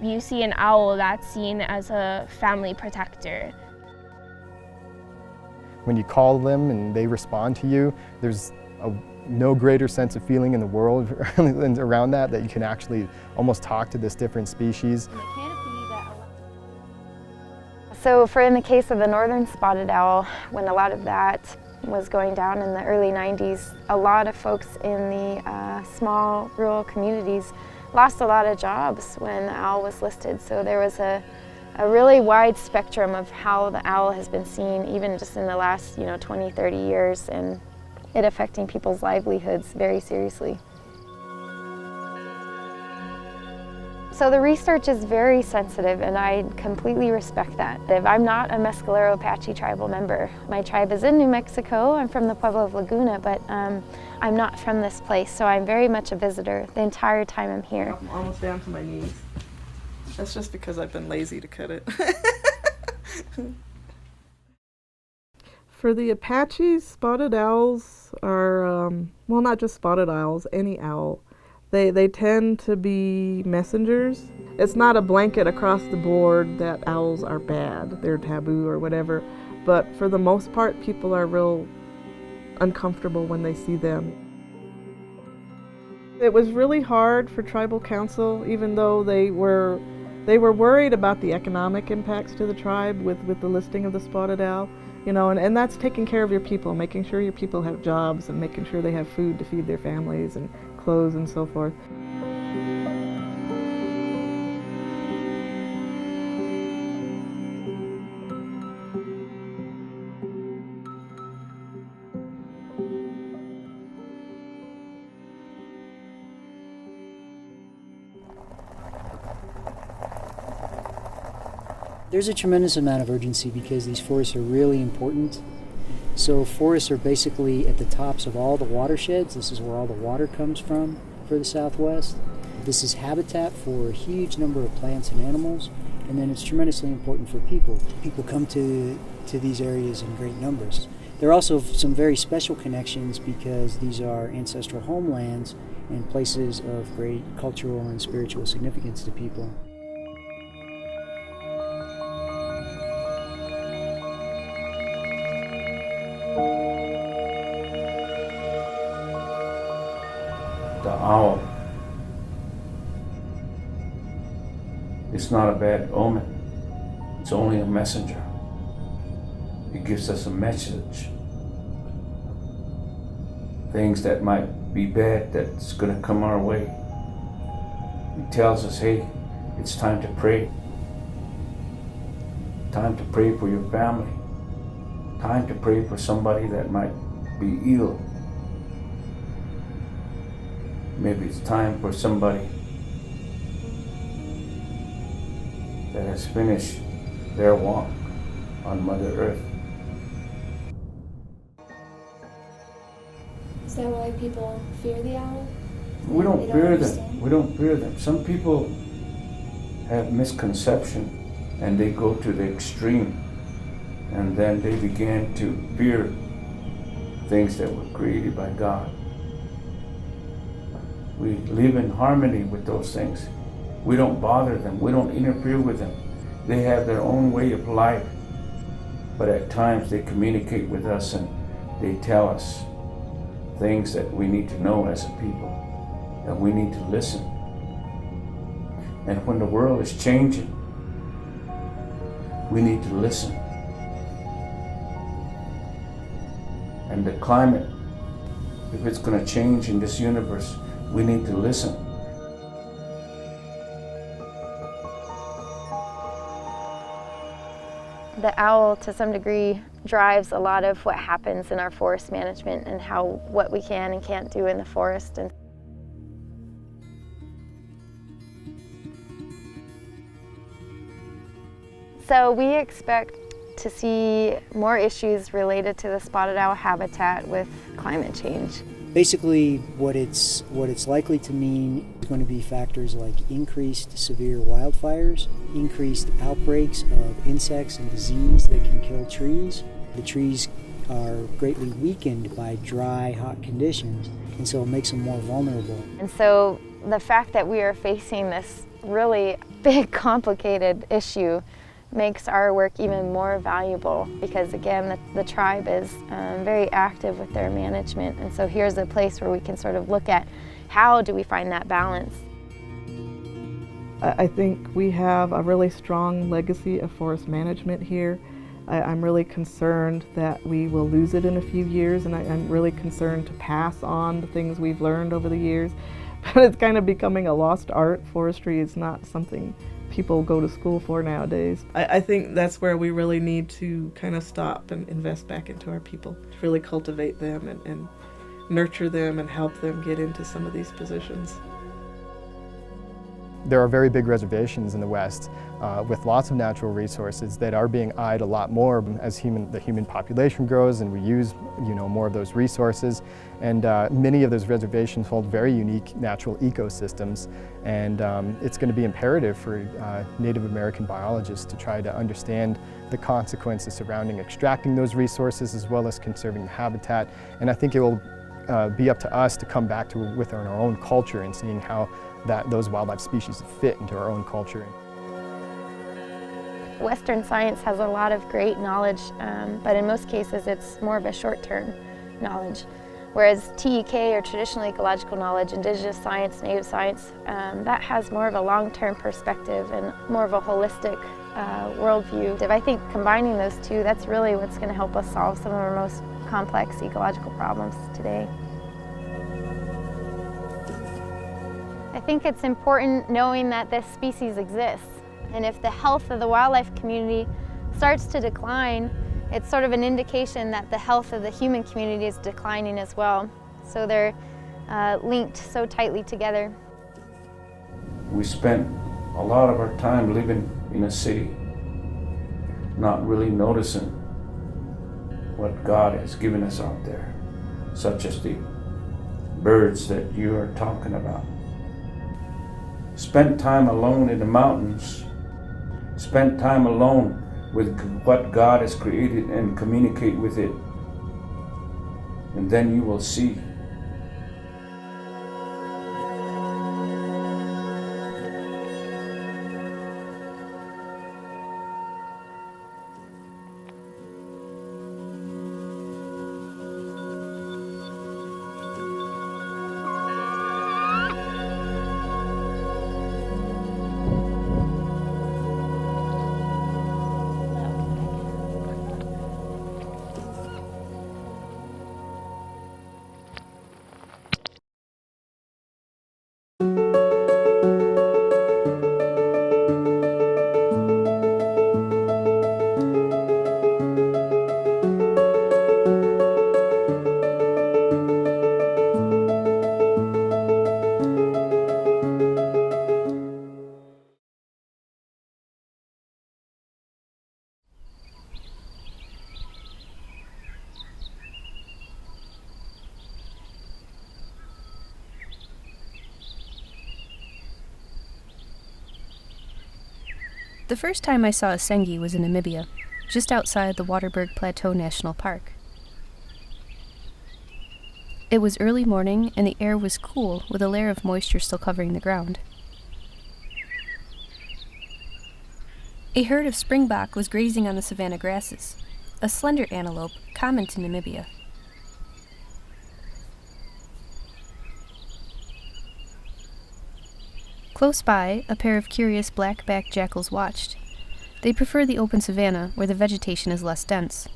you see an owl that's seen as a family protector. When you call them and they respond to you, there's no greater sense of feeling in the world around that you can actually almost talk to this different species. So in the case of the northern spotted owl, when a lot of that was going down in the early 90s, a lot of folks in the small rural communities lost a lot of jobs when the owl was listed. So there was a really wide spectrum of how the owl has been seen even just in the last 20, 30 years, and it affecting people's livelihoods very seriously. So the research is very sensitive, and I completely respect that. I'm not a Mescalero Apache tribal member. My tribe is in New Mexico. I'm from the Pueblo of Laguna, but I'm not from this place, so I'm very much a visitor the entire time I'm here. I'm almost down to my knees. That's just because I've been lazy to cut it. For the Apaches, spotted owls are, well, not just spotted owls, any owl. They tend to be messengers. It's not a blanket across the board that owls are bad, they're taboo or whatever, but for the most part, people are real uncomfortable when they see them. It was really hard for tribal council, even though they were worried about the economic impacts to the tribe with the listing of the spotted owl, and that's taking care of your people, making sure your people have jobs and making sure they have food to feed their families and clothes and so forth. There's a tremendous amount of urgency because these forests are really important. So forests are basically at the tops of all the watersheds. This is where all the water comes from for the Southwest. This is habitat for a huge number of plants and animals, and then it's tremendously important for people. People come to these areas in great numbers. There are also some very special connections because these are ancestral homelands and places of great cultural and spiritual significance to people. The owl. It's not a bad omen. It's only a messenger. It gives us a message. Things that might be bad that's gonna come our way. It tells us, hey, it's time to pray. Time to pray for your family. Time to pray for somebody that might be ill. Maybe it's time for somebody that has finished their walk on Mother Earth. Is that why people fear the owl? We don't They fear them. understand? We don't fear them. Some people have misconception and they go to the extreme, and then they began to fear things that were created by God. We live in harmony with those things. We don't bother them. We don't interfere with them. They have their own way of life. But at times they communicate with us and they tell us things that we need to know as a people, and we need to listen. And when the world is changing, we need to listen. And the climate, if it's going to change in this universe, we need to listen. The owl, to some degree, drives a lot of what happens in our forest management and what we can and can't do in the forest. And so we expect to see more issues related to the spotted owl habitat with climate change. Basically, what it's likely to mean is going to be factors like increased severe wildfires, increased outbreaks of insects and disease that can kill trees. The trees are greatly weakened by dry, hot conditions, and so it makes them more vulnerable. And so the fact that we are facing this really big, complicated issue makes our work even more valuable because, again, the tribe is very active with their management. And so here's a place where we can sort of look at how do we find that balance. I think we have a really strong legacy of forest management here. I'm really concerned that we will lose it in a few years, and I'm really concerned to pass on the things we've learned over the years. But it's kind of becoming a lost art. Forestry is not something people go to school for nowadays. I think that's where we really need to kind of stop and invest back into our people, to really cultivate them and nurture them and help them get into some of these positions. There are very big reservations in the West with lots of natural resources that are being eyed a lot more as the human population grows and we use more of those resources. And many of those reservations hold very unique natural ecosystems, and it's going to be imperative for Native American biologists to try to understand the consequences surrounding extracting those resources as well as conserving the habitat. And I think it will be up to us to come back with our own culture and seeing how those wildlife species fit into our own culture. Western science has a lot of great knowledge, but in most cases it's more of a short-term knowledge. Whereas TEK, or traditional ecological knowledge, indigenous science, native science, that has more of a long-term perspective and more of a holistic worldview. I think combining those two, that's really what's going to help us solve some of our most complex ecological problems today. I think it's important knowing that this species exists, and if the health of the wildlife community starts to decline, it's sort of an indication that the health of the human community is declining as well. So they're linked so tightly together. We spent a lot of our time living in a city, not really noticing what God has given us out there, such as the birds that you are talking about. Spent time alone in the mountains, spent time alone with what God has created and communicate with it. And then you will see. The first time I saw a Sengi was in Namibia, just outside the Waterberg Plateau National Park. It was early morning and the air was cool with a layer of moisture still covering the ground. A herd of springbok was grazing on the savanna grasses, a slender antelope common to Namibia. Close by, a pair of curious black-backed jackals watched. They prefer the open savanna where the vegetation is less dense.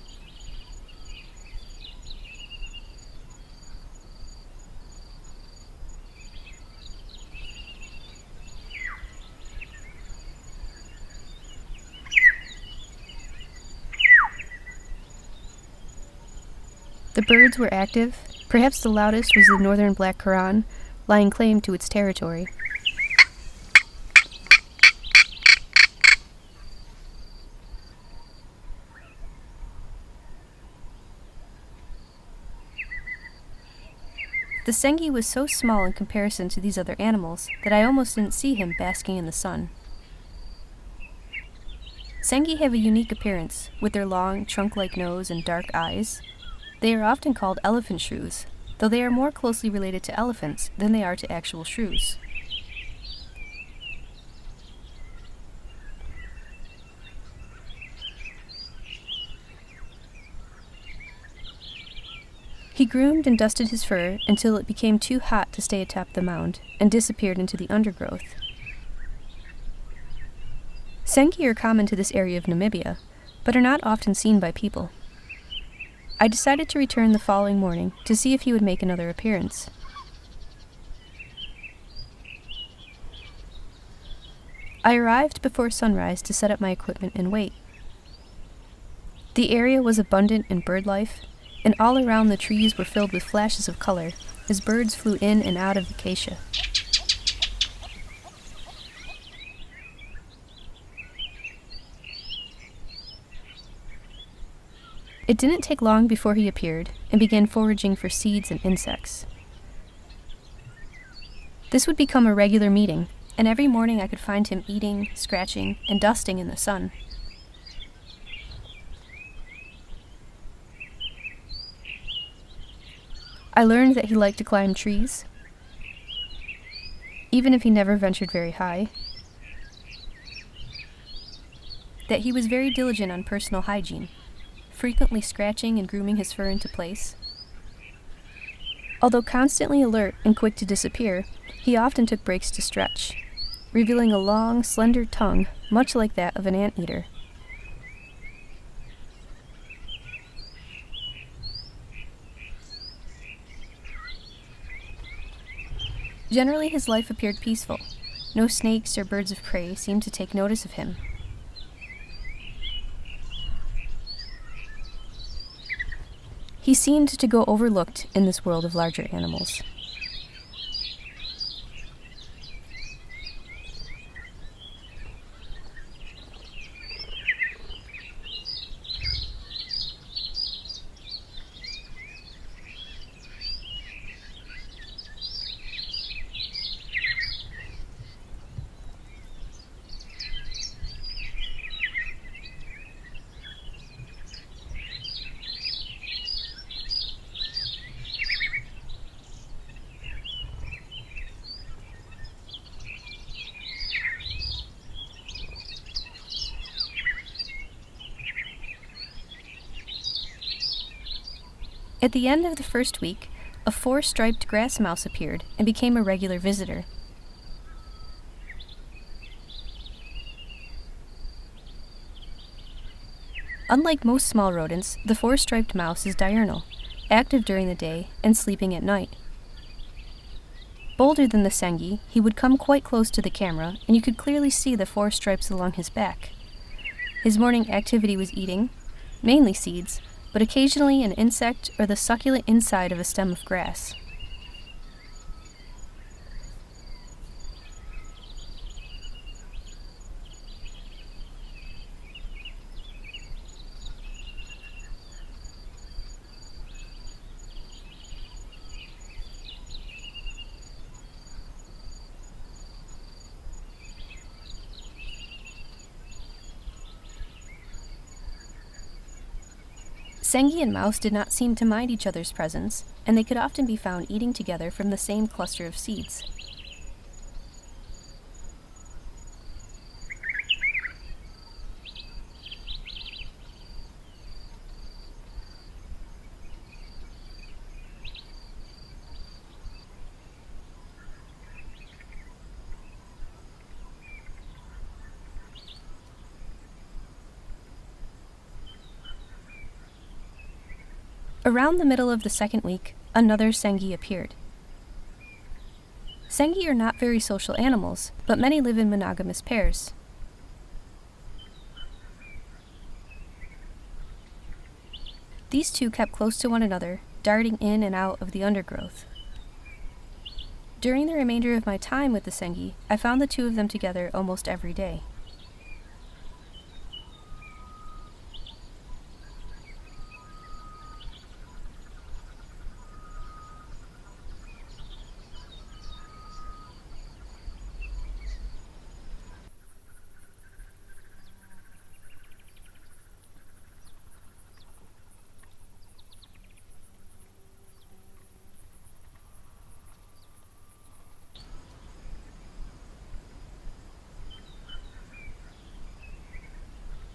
The birds were active. Perhaps the loudest was the northern black heron, laying claim to its territory. The Sengi was so small in comparison to these other animals that I almost didn't see him basking in the sun. Sengi have a unique appearance, with their long, trunk-like nose and dark eyes. They are often called elephant shrews, though they are more closely related to elephants than they are to actual shrews. He groomed and dusted his fur until it became too hot to stay atop the mound and disappeared into the undergrowth. Sengi are common to this area of Namibia, but are not often seen by people. I decided to return the following morning to see if he would make another appearance. I arrived before sunrise to set up my equipment and wait. The area was abundant in bird life, and all around the trees were filled with flashes of color as birds flew in and out of acacia. It didn't take long before he appeared and began foraging for seeds and insects. This would become a regular meeting, and every morning I could find him eating, scratching, and dusting in the sun. I learned that he liked to climb trees, even if he never ventured very high, that he was very diligent on personal hygiene, frequently scratching and grooming his fur into place. Although constantly alert and quick to disappear, he often took breaks to stretch, revealing a long, slender tongue, much like that of an anteater. Generally, his life appeared peaceful. No snakes or birds of prey seemed to take notice of him. He seemed to go overlooked in this world of larger animals. At the end of the first week, a 4-striped grass mouse appeared and became a regular visitor. Unlike most small rodents, the 4-striped mouse is diurnal, active during the day and sleeping at night. Bolder than the Sengi, he would come quite close to the camera, and you could clearly see the 4 stripes along his back. His morning activity was eating, mainly seeds, but occasionally an insect or the succulent inside of a stem of grass. Sengi and mouse did not seem to mind each other's presence, and they could often be found eating together from the same cluster of seeds. Around the middle of the second week, another Sengi appeared. Sengi are not very social animals, but many live in monogamous pairs. These two kept close to one another, darting in and out of the undergrowth. During the remainder of my time with the Sengi, I found the two of them together almost every day.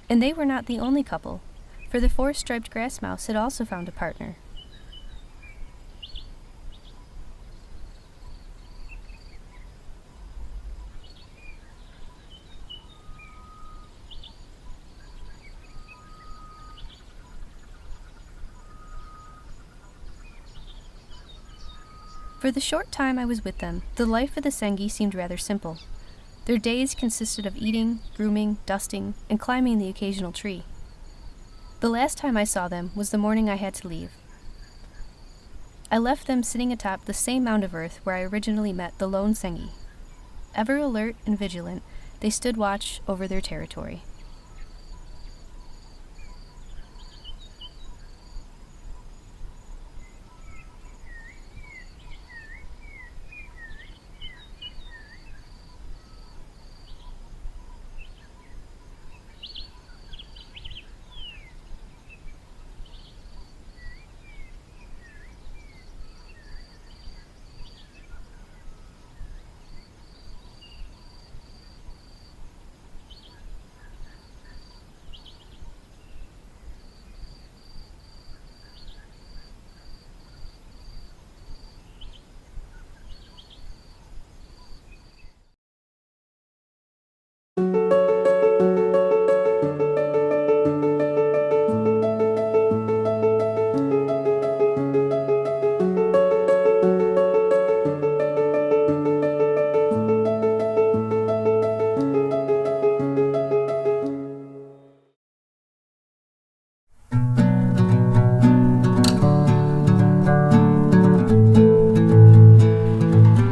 And they were not the only couple, for the forest-striped grass mouse had also found a partner. For the short time I was with them, the life of the Sengi seemed rather simple. Their days consisted of eating, grooming, dusting, and climbing the occasional tree. The last time I saw them was the morning I had to leave. I left them sitting atop the same mound of earth where I originally met the lone Sengi. Ever alert and vigilant, they stood watch over their territory.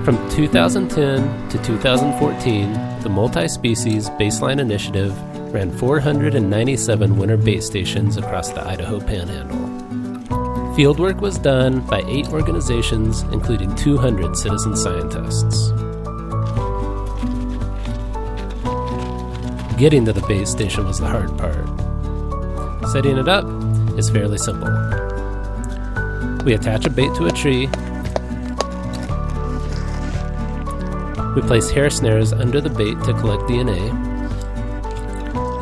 From 2010 to 2014, the Multi-Species Baseline Initiative ran 497 winter bait stations across the Idaho Panhandle. Fieldwork was done by 8 organizations, including 200 citizen scientists. Getting to the bait station was the hard part. Setting it up is fairly simple. We attach a bait to a tree. We place hair snares under the bait to collect DNA,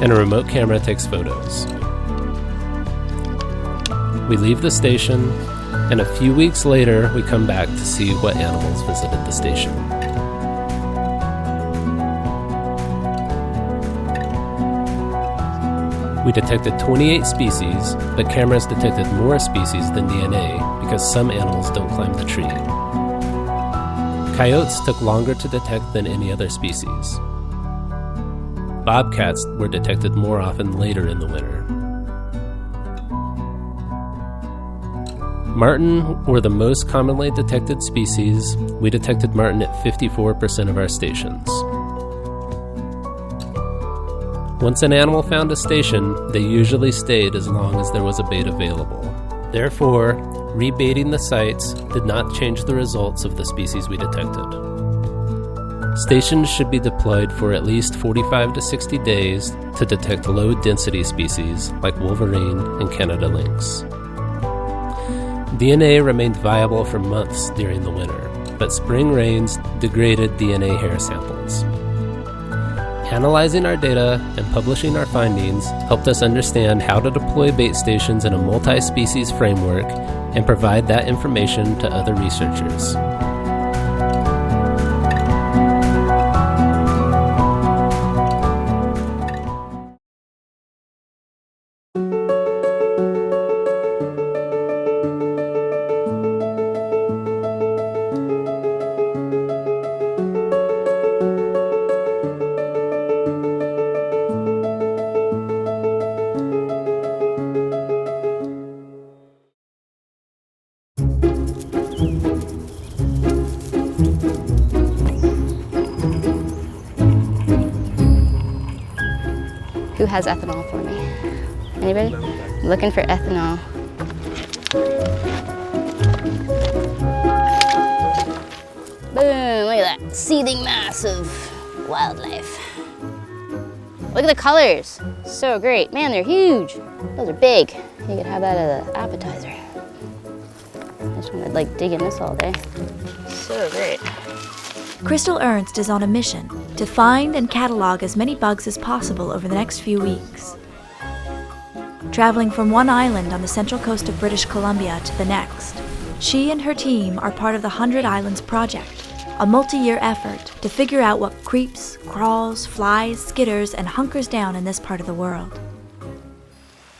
and a remote camera takes photos. We leave the station, and a few weeks later, we come back to see what animals visited the station. We detected 28 species, but cameras detected more species than DNA because some animals don't climb the tree. Coyotes took longer to detect than any other species. Bobcats were detected more often later in the winter. Marten were the most commonly detected species. We detected marten at 54% of our stations. Once an animal found a station, they usually stayed as long as there was a bait available. Therefore, rebaiting the sites did not change the results of the species we detected. Stations should be deployed for at least 45 to 60 days to detect low-density species like wolverine and Canada lynx. DNA remained viable for months during the winter, but spring rains degraded DNA hair samples. Analyzing our data and publishing our findings helped us understand how to deploy bait stations in a multi-species framework and provide that information to other researchers. Who has ethanol for me? Anybody? I'm looking for ethanol. Boom, look at that seething mass of wildlife. Look at the colors, so great. Man, they're huge. Those are big. You could have that as an appetizer. I just want to like dig in this all day. So great. Crystal Ernst is on a mission to find and catalog as many bugs as possible over the next few weeks. Traveling from one island on the central coast of British Columbia to the next, she and her team are part of the 100 Islands Project, a multi-year effort to figure out what creeps, crawls, flies, skitters, and hunkers down in this part of the world.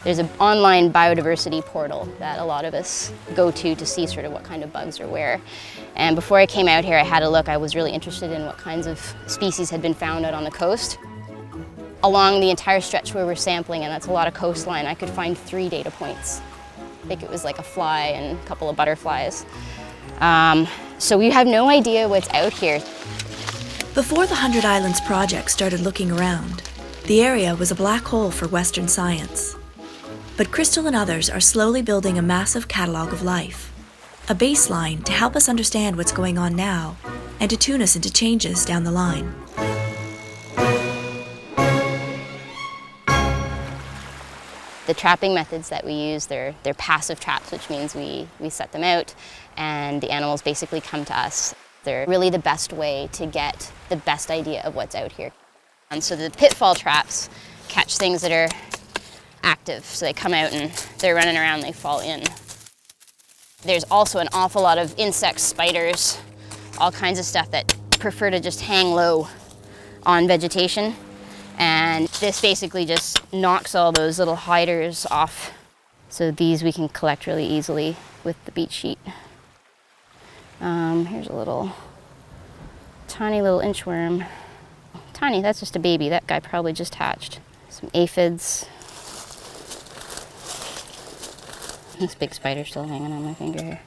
There's an online biodiversity portal that a lot of us go to see sort of what kind of bugs are where. And before I came out here, I had a look. I was really interested in what kinds of species had been found out on the coast. Along the entire stretch where we're sampling, and that's a lot of coastline, I could find 3 data points. I think it was like a fly and a couple of butterflies. So we have no idea what's out here. Before the 100 Islands Project started looking around, the area was a black hole for Western science. But Crystal and others are slowly building a massive catalog of life, a baseline to help us understand what's going on now and to tune us into changes down the line. The trapping methods that we use, they're passive traps, which means we set them out and the animals basically come to us. They're really the best way to get the best idea of what's out here. And so the pitfall traps catch things that are active, so they come out and they're running around, they fall in. There's also an awful lot of insects, spiders, all kinds of stuff that prefer to just hang low on vegetation. And this basically just knocks all those little hiders off. So these we can collect really easily with the beat sheet. Here's a little, tiny little inchworm. Tiny, that's just a baby. That guy probably just hatched. Some aphids. This big spider's still hanging on my finger here.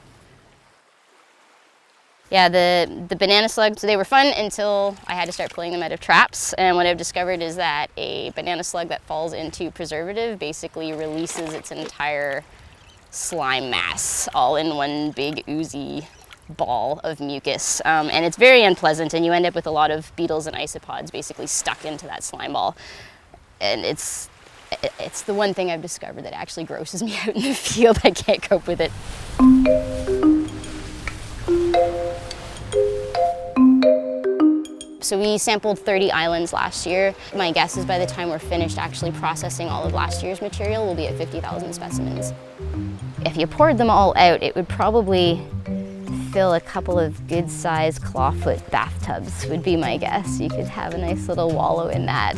Yeah, the banana slugs, they were fun until I had to start pulling them out of traps. And what I've discovered is that a banana slug that falls into preservative basically releases its entire slime mass all in one big oozy ball of mucus. And it's very unpleasant, and you end up with a lot of beetles and isopods basically stuck into that slime ball. And it's the one thing I've discovered that actually grosses me out in the field. I can't cope with it. So we sampled 30 islands last year. My guess is by the time we're finished actually processing all of last year's material, we'll be at 50,000 specimens. If you poured them all out, it would probably fill a couple of good-sized clawfoot bathtubs, would be my guess. You could have a nice little wallow in that.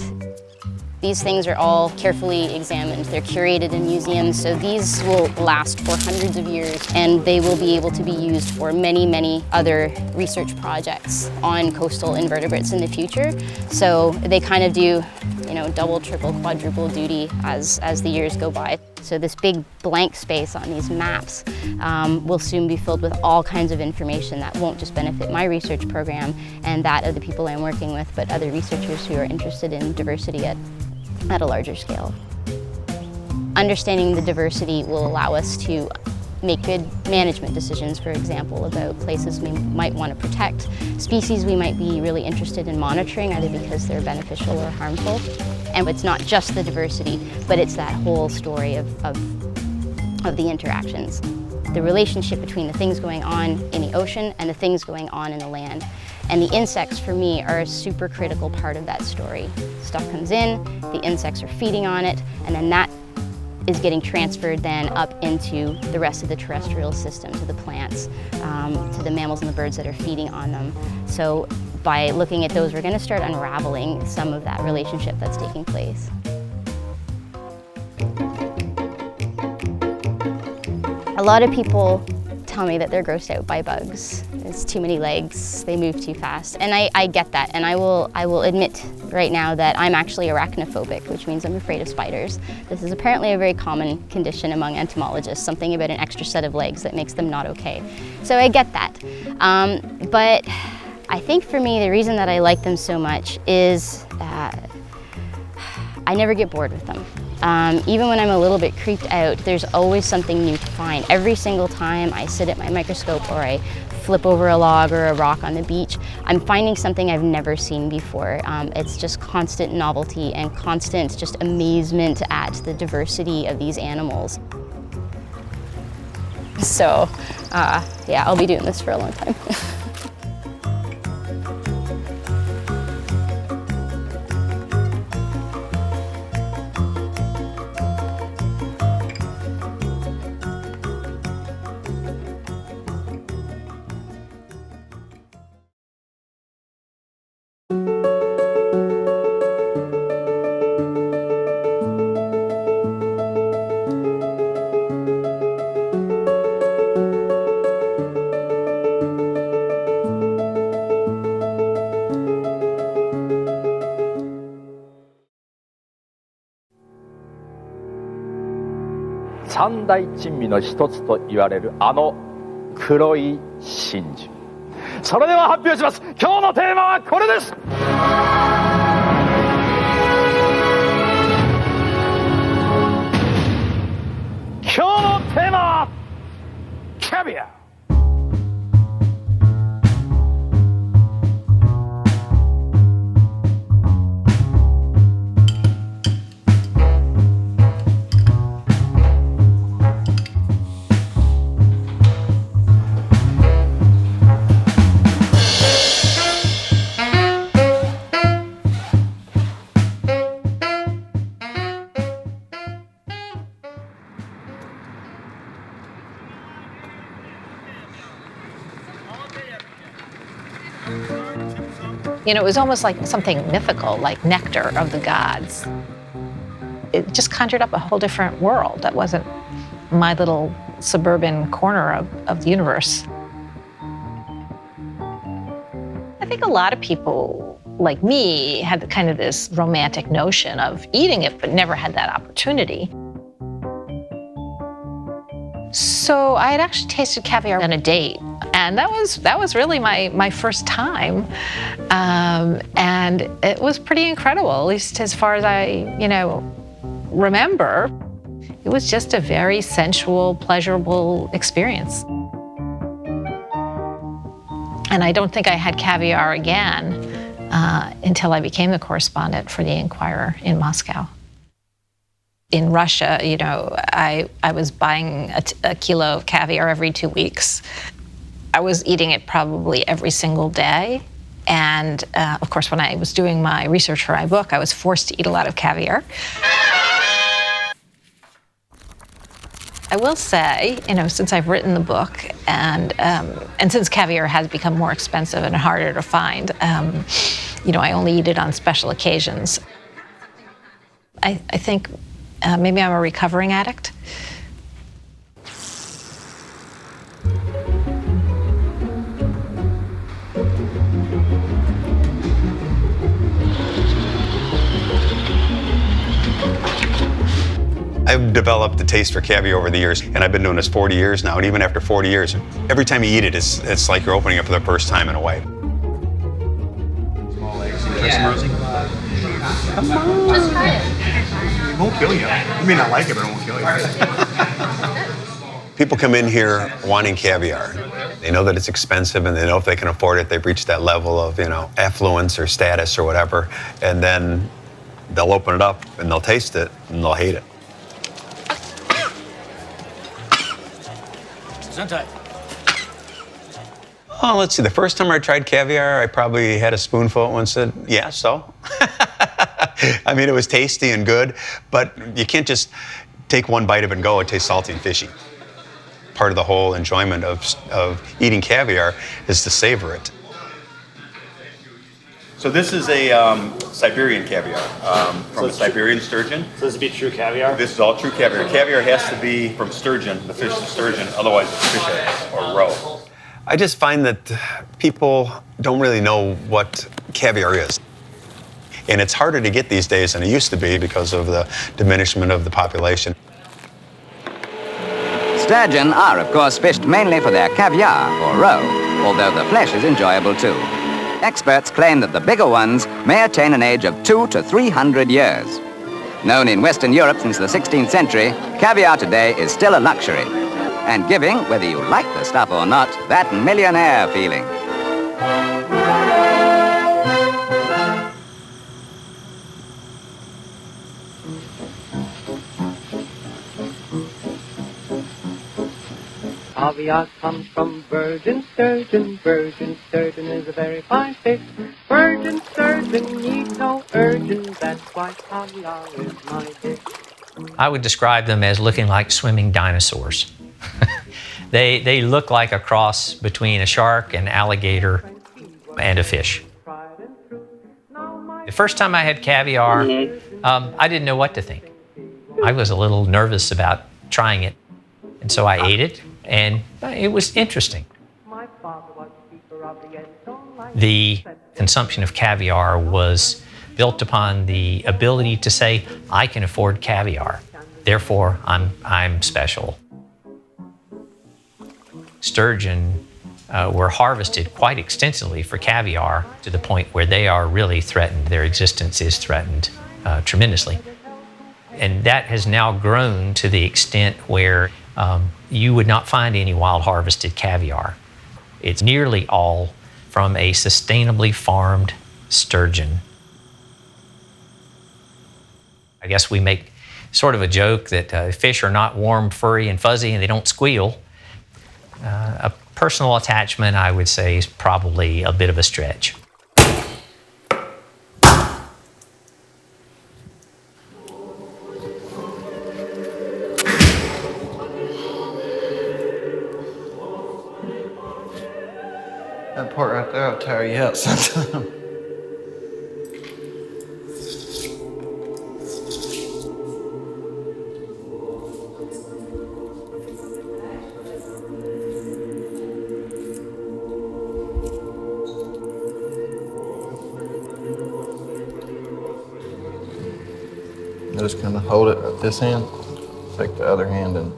These things are all carefully examined. They're curated in museums, so these will last for hundreds of years, and they will be able to be used for many, many other research projects on coastal invertebrates in the future. So they kind of do, you know, double, triple, quadruple duty as the years go by. So this big blank space on these maps will soon be filled with all kinds of information that won't just benefit my research program and that of the people I'm working with, but other researchers who are interested in diversity at a larger scale. Understanding the diversity will allow us to make good management decisions, for example, about places we might want to protect, species we might be really interested in monitoring, either because they're beneficial or harmful. And it's not just the diversity, but it's that whole story of the interactions. The relationship between the things going on in the ocean and the things going on in the land. And the insects, for me, are a super critical part of that story. Stuff comes in, the insects are feeding on it, and then that is getting transferred then up into the rest of the terrestrial system, to the plants, to the mammals and the birds that are feeding on them. So by looking at those, we're going to start unraveling some of that relationship that's taking place. A lot of people tell me that they're grossed out by bugs. It's too many legs, they move too fast. And I get that, and I will admit right now that I'm actually arachnophobic, which means I'm afraid of spiders. This is apparently a very common condition among entomologists, something about an extra set of legs that makes them not okay. So I get that. But I think for me, the reason that I like them so much is I never get bored with them. Even when I'm a little bit creeped out, there's always something new to find. Every single time I sit at my microscope or I flip over a log or a rock on the beach, I'm finding something I've never seen before. It's just constant novelty and constant just amazement at the diversity of these animals. So, yeah, I'll be doing this for a long time.三大珍味の一つと言われるあの黒い真珠。それでは発表します。今日のテーマはこれです。今日のテーマはキャビア。You know, it was almost like something mythical, like nectar of the gods. It just conjured up a whole different world that wasn't my little suburban corner of the universe. I think a lot of people, like me, had kind of this romantic notion of eating it, but never had that opportunity. So I had actually tasted caviar on a date, and that was really my first time, and it was pretty incredible, at least as far as I remember. It was just a very sensual, pleasurable experience. And I don't think I had caviar again until I became the correspondent for the Inquirer in Moscow. In Russia, I was buying a kilo of caviar every 2 weeks. I was eating it probably every single day. And of course, when I was doing my research for my book, I was forced to eat a lot of caviar. I will say, since I've written the book and since caviar has become more expensive and harder to find, I only eat it on special occasions. I think maybe I'm a recovering addict. I've developed a taste for caviar over the years, and I've been doing this 40 years now, and even after 40 years, every time you eat it, it's like you're opening it for the first time in a way. Small eggs. You try some, Rosie? Come on. Just try it. It won't kill you. You may not like it, but it won't kill you. People come in here wanting caviar. They know that it's expensive and they know if they can afford it, they've reached that level of, affluence or status or whatever. And then they'll open it up and they'll taste it and they'll hate it. Oh, let's see. The first time I tried caviar, I probably had a spoonful and said, yeah, so. I mean, it was tasty and good, but you can't just take one bite of it and go, it tastes salty and fishy. Part of the whole enjoyment of eating caviar is to savor it. So this is a Siberian caviar from a Siberian sturgeon. So this would be true caviar? This is all true caviar. Caviar has to be from sturgeon, the fish is sturgeon, otherwise it's fish eggs or roe. I just find that people don't really know what caviar is. And it's harder to get these days than it used to be because of the diminishment of the population. Sturgeon are, of course, fished mainly for their caviar or roe, although the flesh is enjoyable too. Experts claim that the bigger ones may attain an age of 200 to 300 years. Known in Western Europe since the 16th century, caviar today is still a luxury, and giving, whether you like the stuff or not, that millionaire feeling. Caviar comes from virgin sturgeon. Virgin sturgeon is a very fine fish. Virgin sturgeon needs no urging. That's why caviar is my dish. I would describe them as looking like swimming dinosaurs. They look like a cross between a shark, an alligator, and a fish. The first time I had caviar, I didn't know what to think. I was a little nervous about trying it, and so I ate it, and it was interesting. The consumption of caviar was built upon the ability to say, I can afford caviar, therefore I'm special. Sturgeon were harvested quite extensively for caviar to the point where they are really threatened. Their existence is threatened tremendously. And that has now grown to the extent where you would not find any wild harvested caviar. It's nearly all from a sustainably farmed sturgeon. I guess we make sort of a joke that fish are not warm, furry, and fuzzy, and they don't squeal. A personal attachment, I would say, is probably a bit of a stretch. That part right there will tire you out sometime. I just kind of hold it at this hand, take the other hand and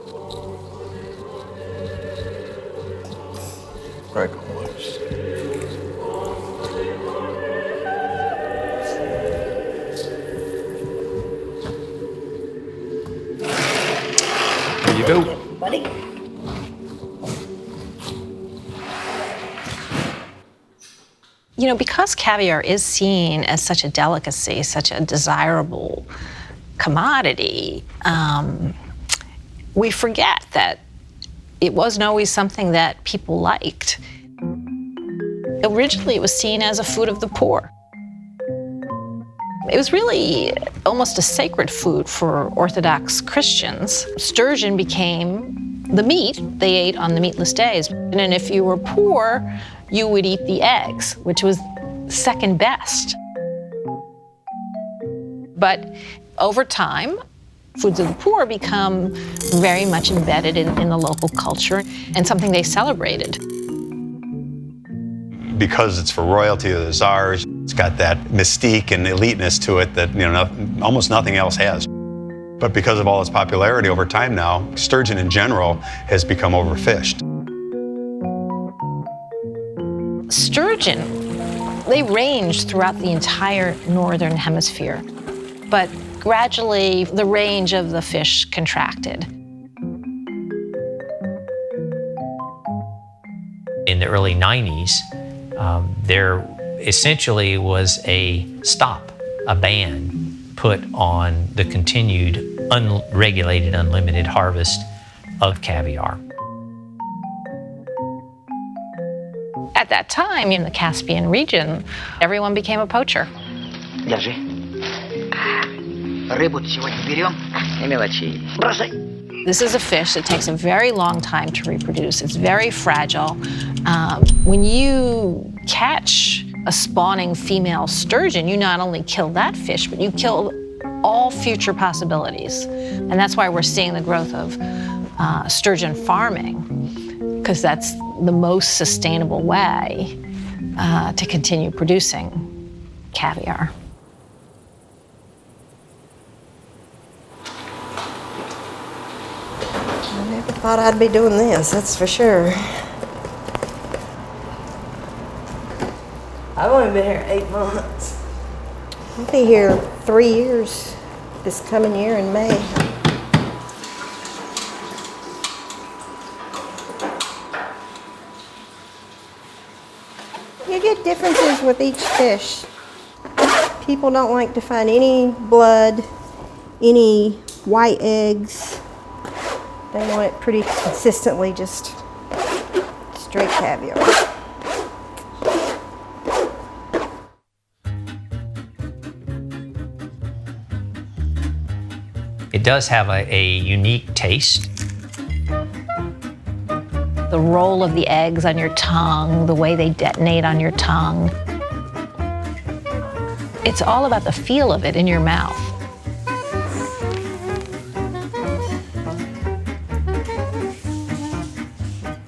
break them loose. There you go. Buddy. You know, because caviar is seen as such a delicacy, such a desirable commodity, we forget that it wasn't always something that people liked. Originally, it was seen as a food of the poor. It was really almost a sacred food for Orthodox Christians. Sturgeon became the meat they ate on the meatless days. And if you were poor, you would eat the eggs, which was second best. But over time, foods of the poor become very much embedded in the local culture and something they celebrated. Because it's for royalty or the czars, it's got that mystique and eliteness to it that almost nothing else has. But because of all its popularity over time now, sturgeon in general has become overfished. Sturgeon, they range throughout the entire northern hemisphere, but gradually the range of the fish contracted. the early 90s, there essentially was a stop, a ban put on the continued unregulated, unlimited harvest of caviar. At that time, in the Caspian region, everyone became a poacher. Держи. Рыбу сегодня берем и мелочи. Бросай. This is a fish that takes a very long time to reproduce. It's very fragile. When you catch a spawning female sturgeon, you not only kill that fish, but you kill all future possibilities. And that's why we're seeing the growth of sturgeon farming, because that's the most sustainable way to continue producing caviar. I never thought I'd be doing this, that's for sure. I've only been here 8 months. I'll be here 3 years this coming year in May. You get differences with each fish. People don't like to find any blood, any white eggs. They want it pretty consistently, just straight caviar. It does have a unique taste. The roll of the eggs on your tongue, the way they detonate on your tongue. It's all about the feel of it in your mouth.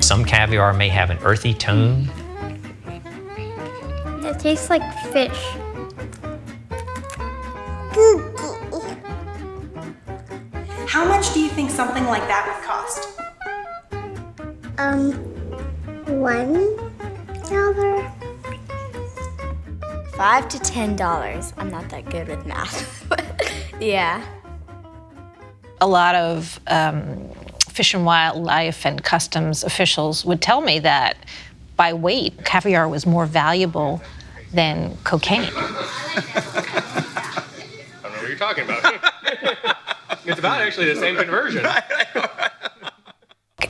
Some caviar may have an earthy tone. It tastes like fish. How much do you think something like that would cost? $1. $5 to $10. I'm not that good with math. Yeah. A lot of Fish and Wildlife and customs officials would tell me that by weight, caviar was more valuable than cocaine. I don't know what you're talking about. It's about actually the same conversion.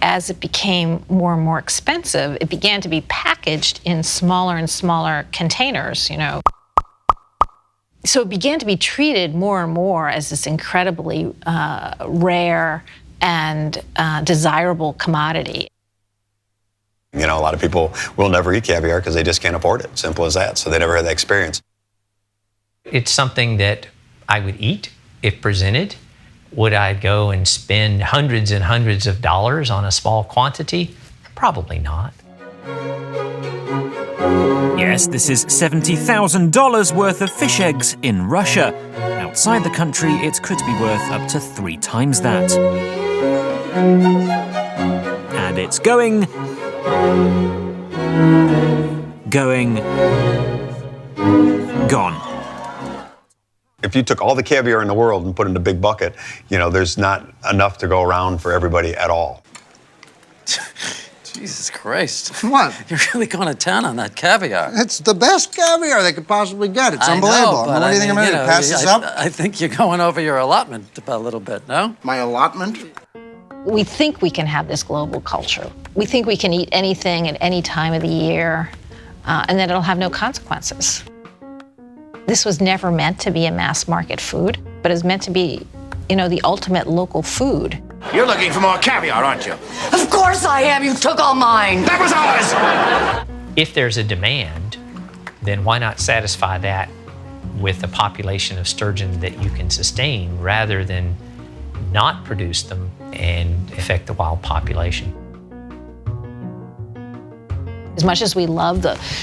As it became more and more expensive, it began to be packaged in smaller and smaller containers, you know. So it began to be treated more and more as this incredibly rare and desirable commodity. You know, a lot of people will never eat caviar because they just can't afford it. Simple as that. So they never had that experience. It's something that I would eat if presented. Would I go and spend hundreds and hundreds of dollars on a small quantity? Probably not. Yes, this is $70,000 worth of fish eggs in Russia. Outside the country, it could be worth up to 3 times that. And it's going, gone. If you took all the caviar in the world and put it in a big bucket, you know, there's not enough to go around for everybody at all. Jesus Christ. What? You're really going to town on that caviar. It's the best caviar they could possibly get. It's unbelievable. Know, What do you think I'm going to pass this up? I think you're going over your allotment a little bit, no? My allotment? We think we can have this global culture. We think we can eat anything at any time of the year, and that it'll have no consequences. This was never meant to be a mass market food, but is meant to be, you know, the ultimate local food. You're looking for more caviar, aren't you? Of course I am. You took all mine. That was ours! If there's a demand, then why not satisfy that with a population of sturgeon that you can sustain rather than not produce them and affect the wild population? As much as we love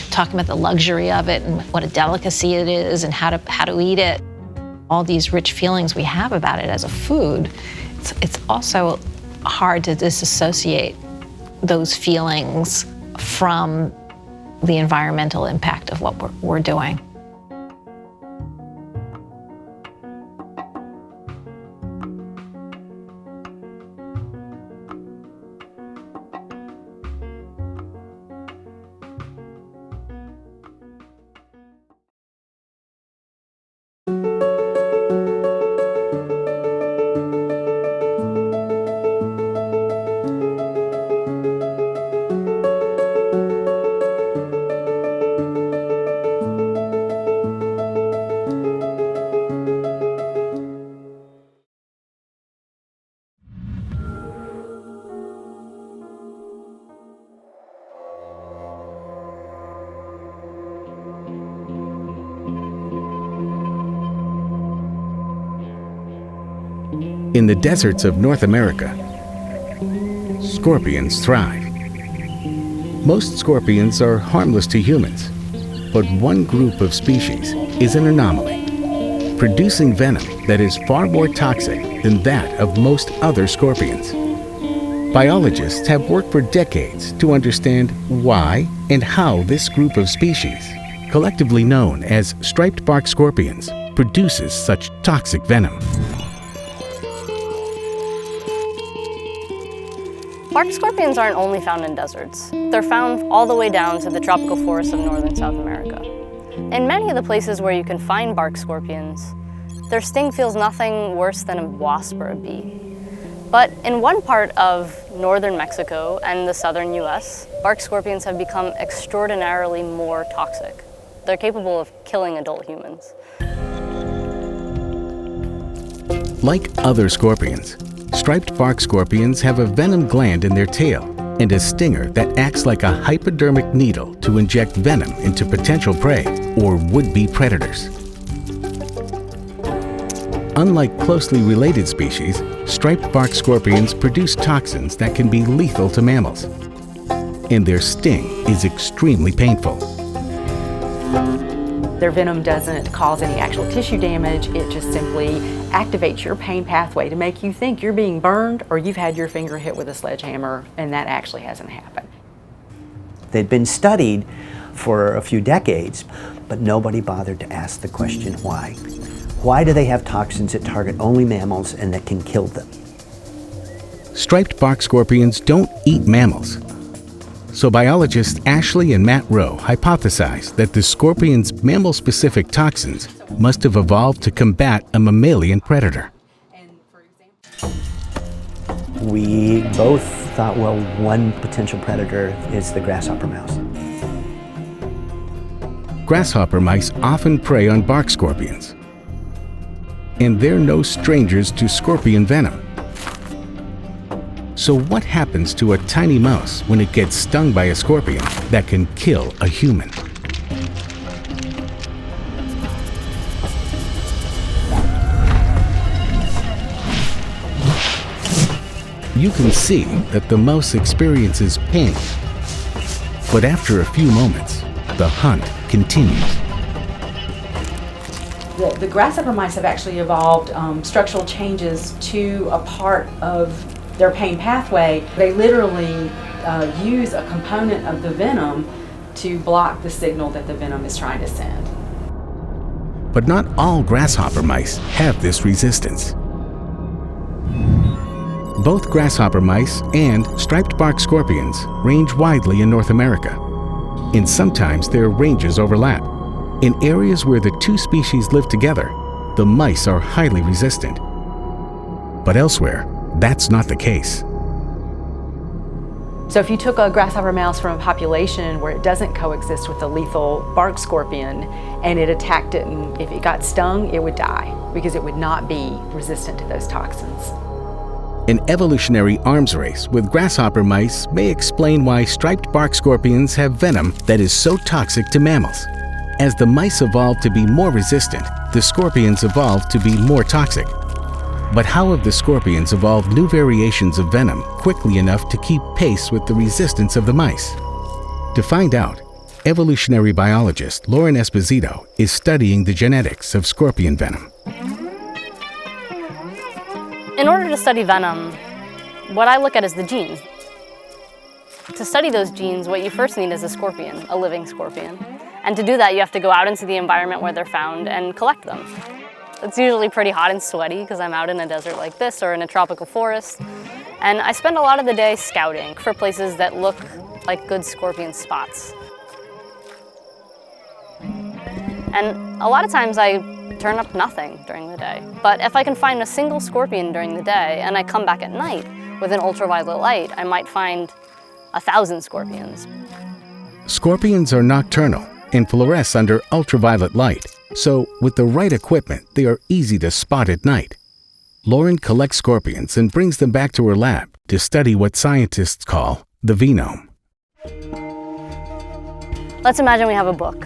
talking about the luxury of it and what a delicacy it is and how to eat it, all these rich feelings we have about it as a food, it's also hard to disassociate those feelings from the environmental impact of what we're doing. In the deserts of North America, scorpions thrive. Most scorpions are harmless to humans, but one group of species is an anomaly, producing venom that is far more toxic than that of most other scorpions. Biologists have worked for decades to understand why and how this group of species, collectively known as striped bark scorpions, produces such toxic venom. Bark scorpions aren't only found in deserts. They're found all the way down to the tropical forests of North and South America. In many of the places where you can find bark scorpions, their sting feels nothing worse than a wasp or a bee. But in one part of northern Mexico and the southern US, bark scorpions have become extraordinarily more toxic. They're capable of killing adult humans. Like other scorpions, striped bark scorpions have a venom gland in their tail and a stinger that acts like a hypodermic needle to inject venom into potential prey or would-be predators. Unlike closely related species, striped bark scorpions produce toxins that can be lethal to mammals, and their sting is extremely painful. Their venom doesn't cause any actual tissue damage, it just simply activates your pain pathway to make you think you're being burned or you've had your finger hit with a sledgehammer, and that actually hasn't happened. They'd been studied for a few decades, but nobody bothered to ask the question why. Why do they have toxins that target only mammals and that can kill them? Striped bark scorpions don't eat mammals. So biologists Ashley and Matt Rowe hypothesized that the scorpion's mammal-specific toxins must have evolved to combat a mammalian predator. We both thought, well, one potential predator is the grasshopper mouse. Grasshopper mice often prey on bark scorpions, and they're no strangers to scorpion venom. So what happens to a tiny mouse when it gets stung by a scorpion that can kill a human? You can see that the mouse experiences pain, but after a few moments, the hunt continues. The grasshopper mice have actually evolved structural changes to a part of their pain pathway. They literally use a component of the venom to block the signal that the venom is trying to send. But not all grasshopper mice have this resistance. Both grasshopper mice and striped bark scorpions range widely in North America, and sometimes their ranges overlap. In areas where the two species live together, the mice are highly resistant. But elsewhere, that's not the case. So if you took a grasshopper mouse from a population where it doesn't coexist with a lethal bark scorpion and it attacked it, and if it got stung, it would die because it would not be resistant to those toxins. An evolutionary arms race with grasshopper mice may explain why striped bark scorpions have venom that is so toxic to mammals. As the mice evolved to be more resistant, the scorpions evolved to be more toxic. But how have the scorpions evolved new variations of venom quickly enough to keep pace with the resistance of the mice? To find out, evolutionary biologist Lauren Esposito is studying the genetics of scorpion venom. In order to study venom, what I look at is the genes. To study those genes, what you first need is a scorpion, a living scorpion. And to do that, you have to go out into the environment where they're found and collect them. It's usually pretty hot and sweaty because I'm out in a desert like this or in a tropical forest. And I spend a lot of the day scouting for places that look like good scorpion spots. And a lot of times I turn up nothing during the day. But if I can find a single scorpion during the day and I come back at night with an ultraviolet light, I might find 1,000 scorpions. Scorpions are nocturnal and fluoresce under ultraviolet light. So, with the right equipment, they are easy to spot at night. Lauren collects scorpions and brings them back to her lab to study what scientists call the venome. Let's imagine we have a book,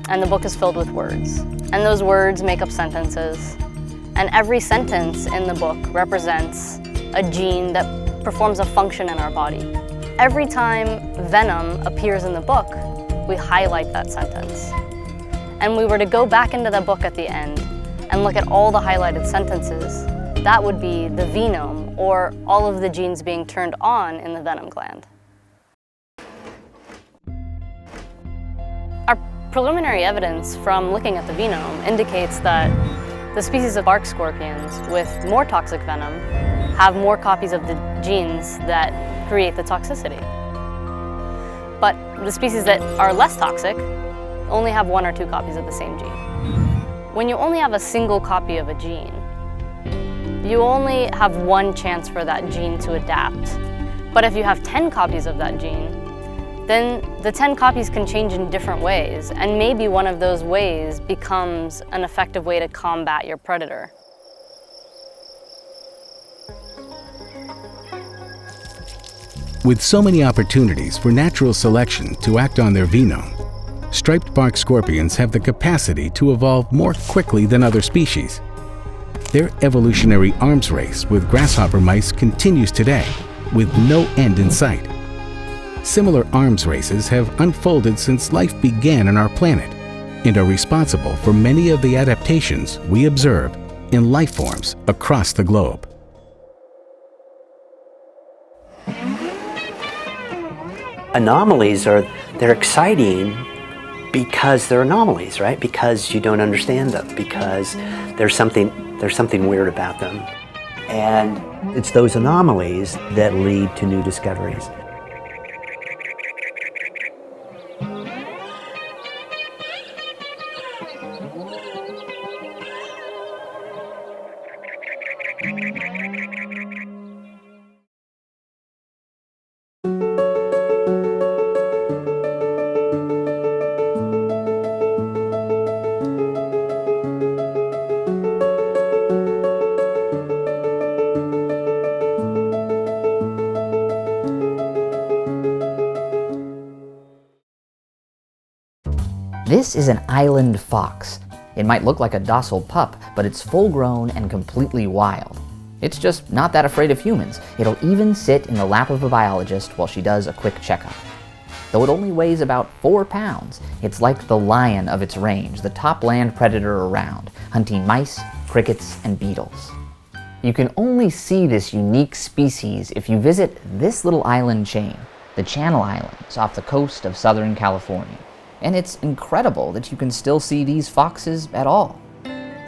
and the book is filled with words. And those words make up sentences. And every sentence in the book represents a gene that performs a function in our body. Every time venom appears in the book, we highlight that sentence. And we were to go back into the book at the end and look at all the highlighted sentences, that would be the venome, or all of the genes being turned on in the venom gland. Our preliminary evidence from looking at the venome indicates that the species of bark scorpions with more toxic venom have more copies of the genes that create the toxicity. But the species that are less toxic only have 1 or 2 copies of the same gene. When you only have a single copy of a gene, you only have 1 chance for that gene to adapt. But if you have 10 copies of that gene, then the 10 copies can change in different ways, and maybe one of those ways becomes an effective way to combat your predator. With so many opportunities for natural selection to act on their venome, striped bark scorpions have the capacity to evolve more quickly than other species. Their evolutionary arms race with grasshopper mice continues today, with no end in sight. Similar arms races have unfolded since life began on our planet and are responsible for many of the adaptations we observe in life forms across the globe. Anomalies they're exciting because they're anomalies, right? Because you don't understand them, because there's something weird about them. And it's those anomalies that lead to new discoveries. This is an island fox. It might look like a docile pup, but it's full-grown and completely wild. It's just not that afraid of humans. It'll even sit in the lap of a biologist while she does a quick checkup. Though it only weighs about 4 pounds, it's like the lion of its range, the top land predator around, hunting mice, crickets, and beetles. You can only see this unique species if you visit this little island chain, the Channel Islands off the coast of Southern California. And it's incredible that you can still see these foxes at all.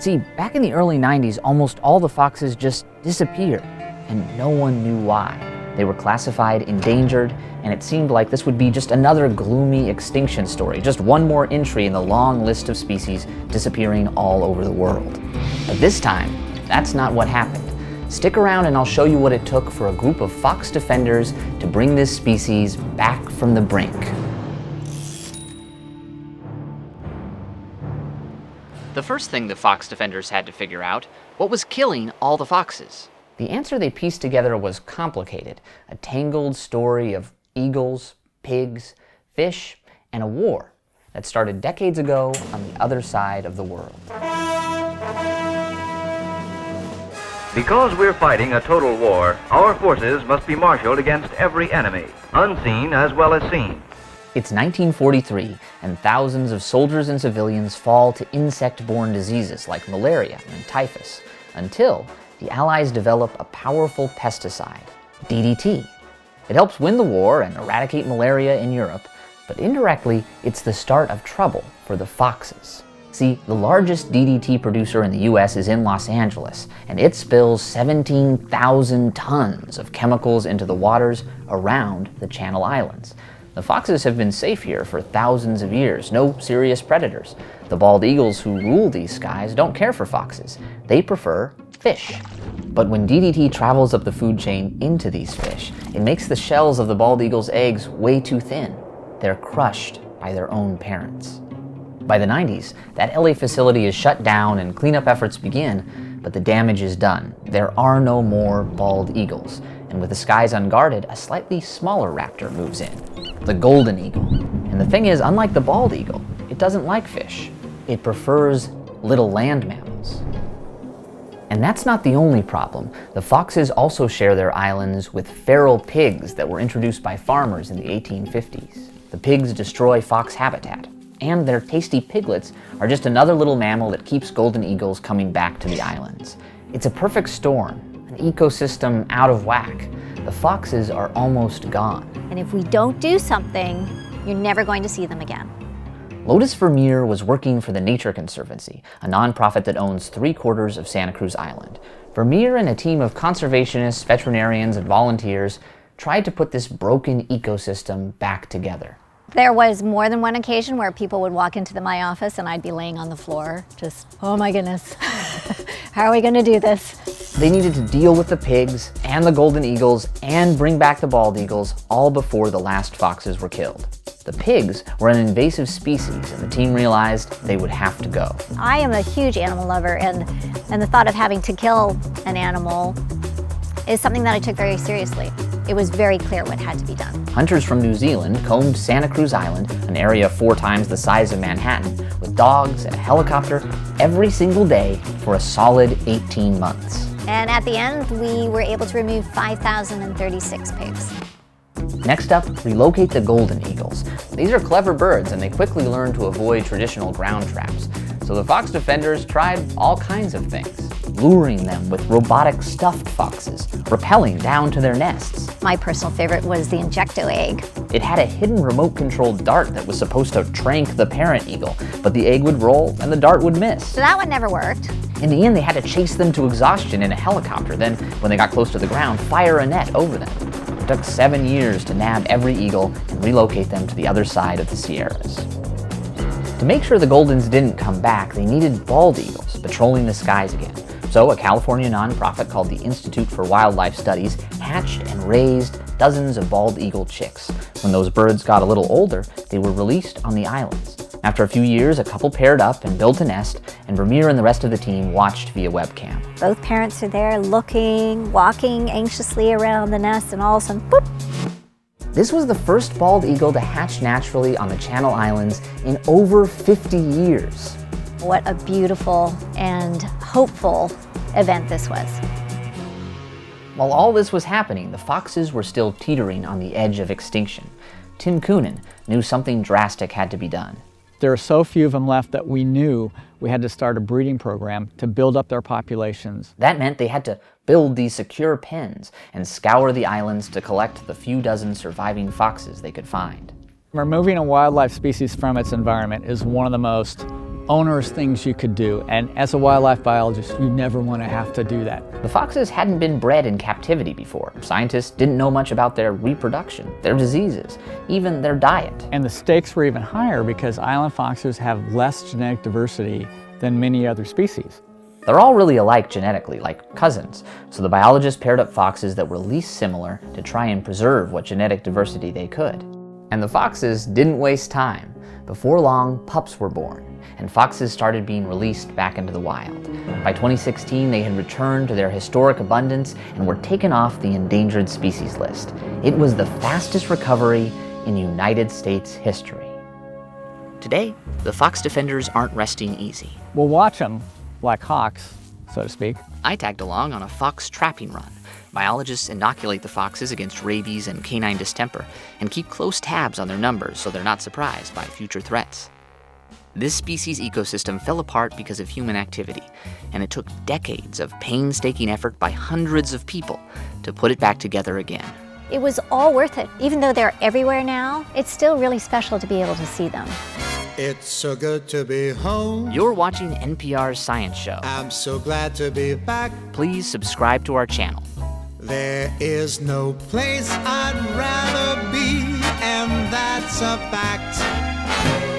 See, back in the early 90s, almost all the foxes just disappeared, and no one knew why. They were classified endangered, and it seemed like this would be just another gloomy extinction story, just one more entry in the long list of species disappearing all over the world. But this time, that's not what happened. Stick around and I'll show you what it took for a group of fox defenders to bring this species back from the brink. The first thing the fox defenders had to figure out, what was killing all the foxes? The answer they pieced together was complicated, a tangled story of eagles, pigs, fish, and a war that started decades ago on the other side of the world. Because we're fighting a total war, our forces must be marshaled against every enemy, unseen as well as seen. It's 1943, and thousands of soldiers and civilians fall to insect-borne diseases like malaria and typhus, until the Allies develop a powerful pesticide, DDT. It helps win the war and eradicate malaria in Europe, but indirectly, it's the start of trouble for the foxes. See, the largest DDT producer in the US is in Los Angeles, and it spills 17,000 tons of chemicals into the waters around the Channel Islands. The foxes have been safe here for thousands of years, no serious predators. The bald eagles who rule these skies don't care for foxes. They prefer fish. But when DDT travels up the food chain into these fish, it makes the shells of the bald eagle's eggs way too thin. They're crushed by their own parents. By the 90s, that LA facility is shut down and cleanup efforts begin, but the damage is done. There are no more bald eagles. And with the skies unguarded, a slightly smaller raptor moves in, the golden eagle. And the thing is, unlike the bald eagle, it doesn't like fish. It prefers little land mammals. And that's not the only problem. The foxes also share their islands with feral pigs that were introduced by farmers in the 1850s. The pigs destroy fox habitat, and their tasty piglets are just another little mammal that keeps golden eagles coming back to the islands. It's a perfect storm, an ecosystem out of whack. The foxes are almost gone. And if we don't do something, you're never going to see them again. Lotus Vermeer was working for the Nature Conservancy, a nonprofit that owns 3/4 of Santa Cruz Island. Vermeer and a team of conservationists, veterinarians, and volunteers tried to put this broken ecosystem back together. There was more than one occasion where people would walk into my office and I'd be laying on the floor, just, oh my goodness, how are we going to do this? They needed to deal with the pigs and the golden eagles and bring back the bald eagles all before the last foxes were killed. The pigs were an invasive species, and the team realized they would have to go. I am a huge animal lover, and the thought of having to kill an animal is something that I took very seriously. It was very clear what had to be done. Hunters from New Zealand combed Santa Cruz Island, an area 4 times the size of Manhattan, with dogs and a helicopter every single day for a solid 18 months. And at the end, we were able to remove 5,036 pigs. Next up, relocate the golden eagles. These are clever birds, and they quickly learn to avoid traditional ground traps. So the fox defenders tried all kinds of things, luring them with robotic stuffed foxes, rappelling down to their nests. My personal favorite was the Injecto egg. It had a hidden remote-controlled dart that was supposed to trank the parent eagle, but the egg would roll and the dart would miss. So that one never worked. In the end, they had to chase them to exhaustion in a helicopter, then, when they got close to the ground, fire a net over them. It took 7 years to nab every eagle and relocate them to the other side of the Sierras. To make sure the Goldens didn't come back, they needed bald eagles patrolling the skies again. So a California nonprofit called the Institute for Wildlife Studies hatched and raised dozens of bald eagle chicks. When those birds got a little older, they were released on the islands. After a few years, a couple paired up and built a nest, and Vermeer and the rest of the team watched via webcam. Both parents are there looking, walking anxiously around the nest, and all of a sudden, boop! This was the first bald eagle to hatch naturally on the Channel Islands in over 50 years. What a beautiful and hopeful event this was. While all this was happening, the foxes were still teetering on the edge of extinction. Tim Coonan knew something drastic had to be done. There are so few of them left that we knew we had to start a breeding program to build up their populations. That meant they had to build these secure pens and scour the islands to collect the few dozen surviving foxes they could find. Removing a wildlife species from its environment is one of the most onerous things you could do, and as a wildlife biologist, you never want to have to do that. The foxes hadn't been bred in captivity before. Scientists didn't know much about their reproduction, their diseases, even their diet. And the stakes were even higher because island foxes have less genetic diversity than many other species. They're all really alike genetically, like cousins, so the biologists paired up foxes that were least similar to try and preserve what genetic diversity they could. And the foxes didn't waste time. Before long, pups were born, and foxes started being released back into the wild. By 2016, they had returned to their historic abundance and were taken off the endangered species list. It was the fastest recovery in United States history. Today, the fox defenders aren't resting easy. We'll watch them like hawks, so to speak. I tagged along on a fox trapping run. Biologists inoculate the foxes against rabies and canine distemper and keep close tabs on their numbers so they're not surprised by future threats. This species ecosystem fell apart because of human activity, and it took decades of painstaking effort by hundreds of people to put it back together again. It was all worth it. Even though they're everywhere now, it's still really special to be able to see them. It's so good to be home. You're watching NPR's Science Show. I'm so glad to be back. Please subscribe to our channel. There is no place I'd rather be, and that's a fact.